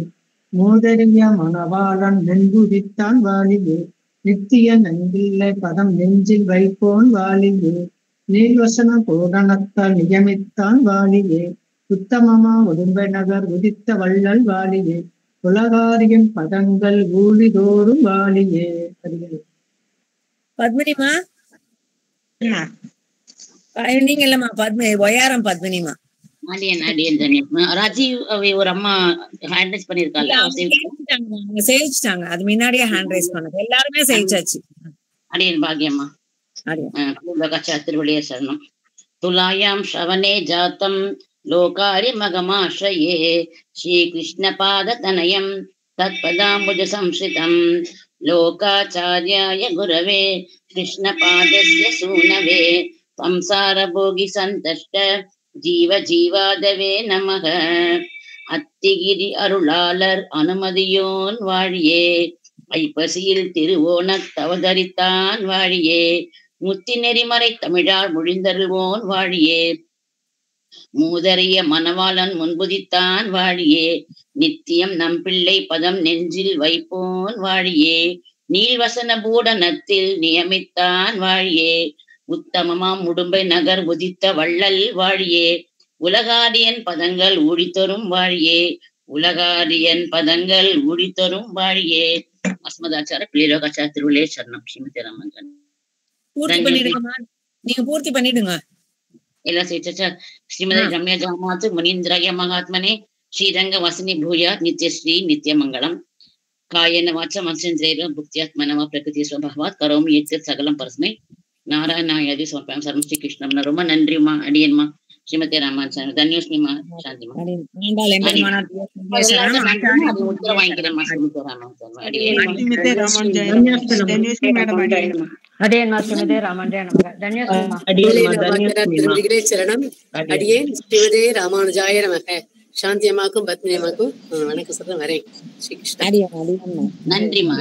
மூதறிய மணவாளன் நென்புதித்தான் வாழியே, நித்திய நன்பில்லை பதம் நெஞ்சில் வைப்போன் வாழியே, நீள்வசன பூரணத்தால் நியமித்தான் வாழியே, உத்தமமா உடும்பை நகர் உதித்த வள்ளல் வாழியே, உலகாரியின் பதங்கள் ஊழிதோறும் வாழியே. பத்மினிமா. நீங்க இல்லம்மா பத்மினி, ஒயாரம் பத்மினிமா. ராஜீவ் ஒரு அம்மா ஹேண்ட் ரைஸ் பண்ணிருக்காங்க, சேவிச்சிட்டாங்க. அது முன்னாடியே ஹேண்ட் ரைஸ் பண்ணது, எல்லாருமே சேவிச்சாச்சு. அடியன் பாக்கியம்மா. திருவள்ளிய சரணம். துலாயாம் ஸ்ரவணே ஜாத்தம் லோகாரி மகமாஸ்ரயே ஸ்ரீகிருஷ்ண பாத தனயம் तत्पदाम्बुज संश्रितं लोकाचार्याय गुरवे कृष्णपादस्य सूनवे संसारभोगि सन्तष्ट जीव जीवादवे नमः அத்திகிரி அருளாளர் அனுமதியோன் வாழியே ஐப்பசியில் திருவோணத் தவதரித்தான் வாழியே முத்தி நெறிமறை தமிழால் மொழிந்தருள்வோன் வாழியே மூதறிய மணவாளன் முன்புதித்தான் வாழியே நித்தியம் நம் பிள்ளை பதம் நெஞ்சில் வைப்போன் வாழியே நீள்வசன பூடனத்தில் நியமித்தான் வாழியே உத்தமமாம் உடும்பை நகர் உதித்த வள்ளல் வாழியே உலகாரியன் பதங்கள் ஊழித்தொரும் வாழியே உலகாரியன் பதங்கள் ஊழித்தொரும் வாழியே அஸ்மதாச்சார பிள்ளைலோகாச்சார திருவிழே சரணம் ஸ்ரீமதி ராமன் நீங்க பூர்த்தி பண்ணிடுங்க எல்லாம் சேர்த்தா ஸ்ரீமதி ரம்யா ஜாமாத்து முனீந்திராய மகாத்மனே ஸ்ரீரங்க வசனி பூயாத் நித்யஸ்ரீ நித்யமங்கலம் காயன வாச்ச மனசேந்திரேர புக்தியாத்மனவா பிரகிருதி ஸ்வபாவாத் கரோமி ஏத்தத் சகலம் பரஸ்மை நாராயணாயாதி சமர்ப்பயம் சர்வம் ஸ்ரீ கிருஷ்ணம். ரொம்ப நன்றிமா அடியன்மா ஸ்ரீமதி ராமான் தன்யோஸ்மிமா சாந்திமா உத்தர வாங்கிக்கிறேன்மா ஸ்ரீமதி ராமான் சரணம். அடியேன் ஸ்ரீமதே ராமானுஜாய நமக. சாந்தி அம்மாக்கும் பத்மினி அம்மாக்கும் வணக்கம் சொல்றேன். வரேன். நன்றிமா.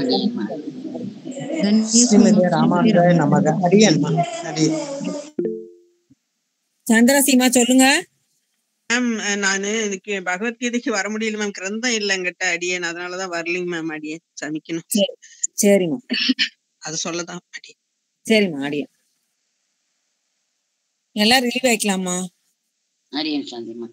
சந்திரசீமா சொல்லுங்க மேம். நானு இன்னைக்கு பகவத்கீதைக்கு வர முடியல மேம், கிரந்தம் இல்ல என்கிட்ட அடியேன், அதனாலதான் வரலைங்க மேம். அடியேன் சமைக்கணும். சரிம்மா, அது சொல்லதான் அடியேன். சரிம்மா அடியேன் எல்லாம் ரிலீவ் ஆயிக்கலாமா? அடியேன் சாந்திமா.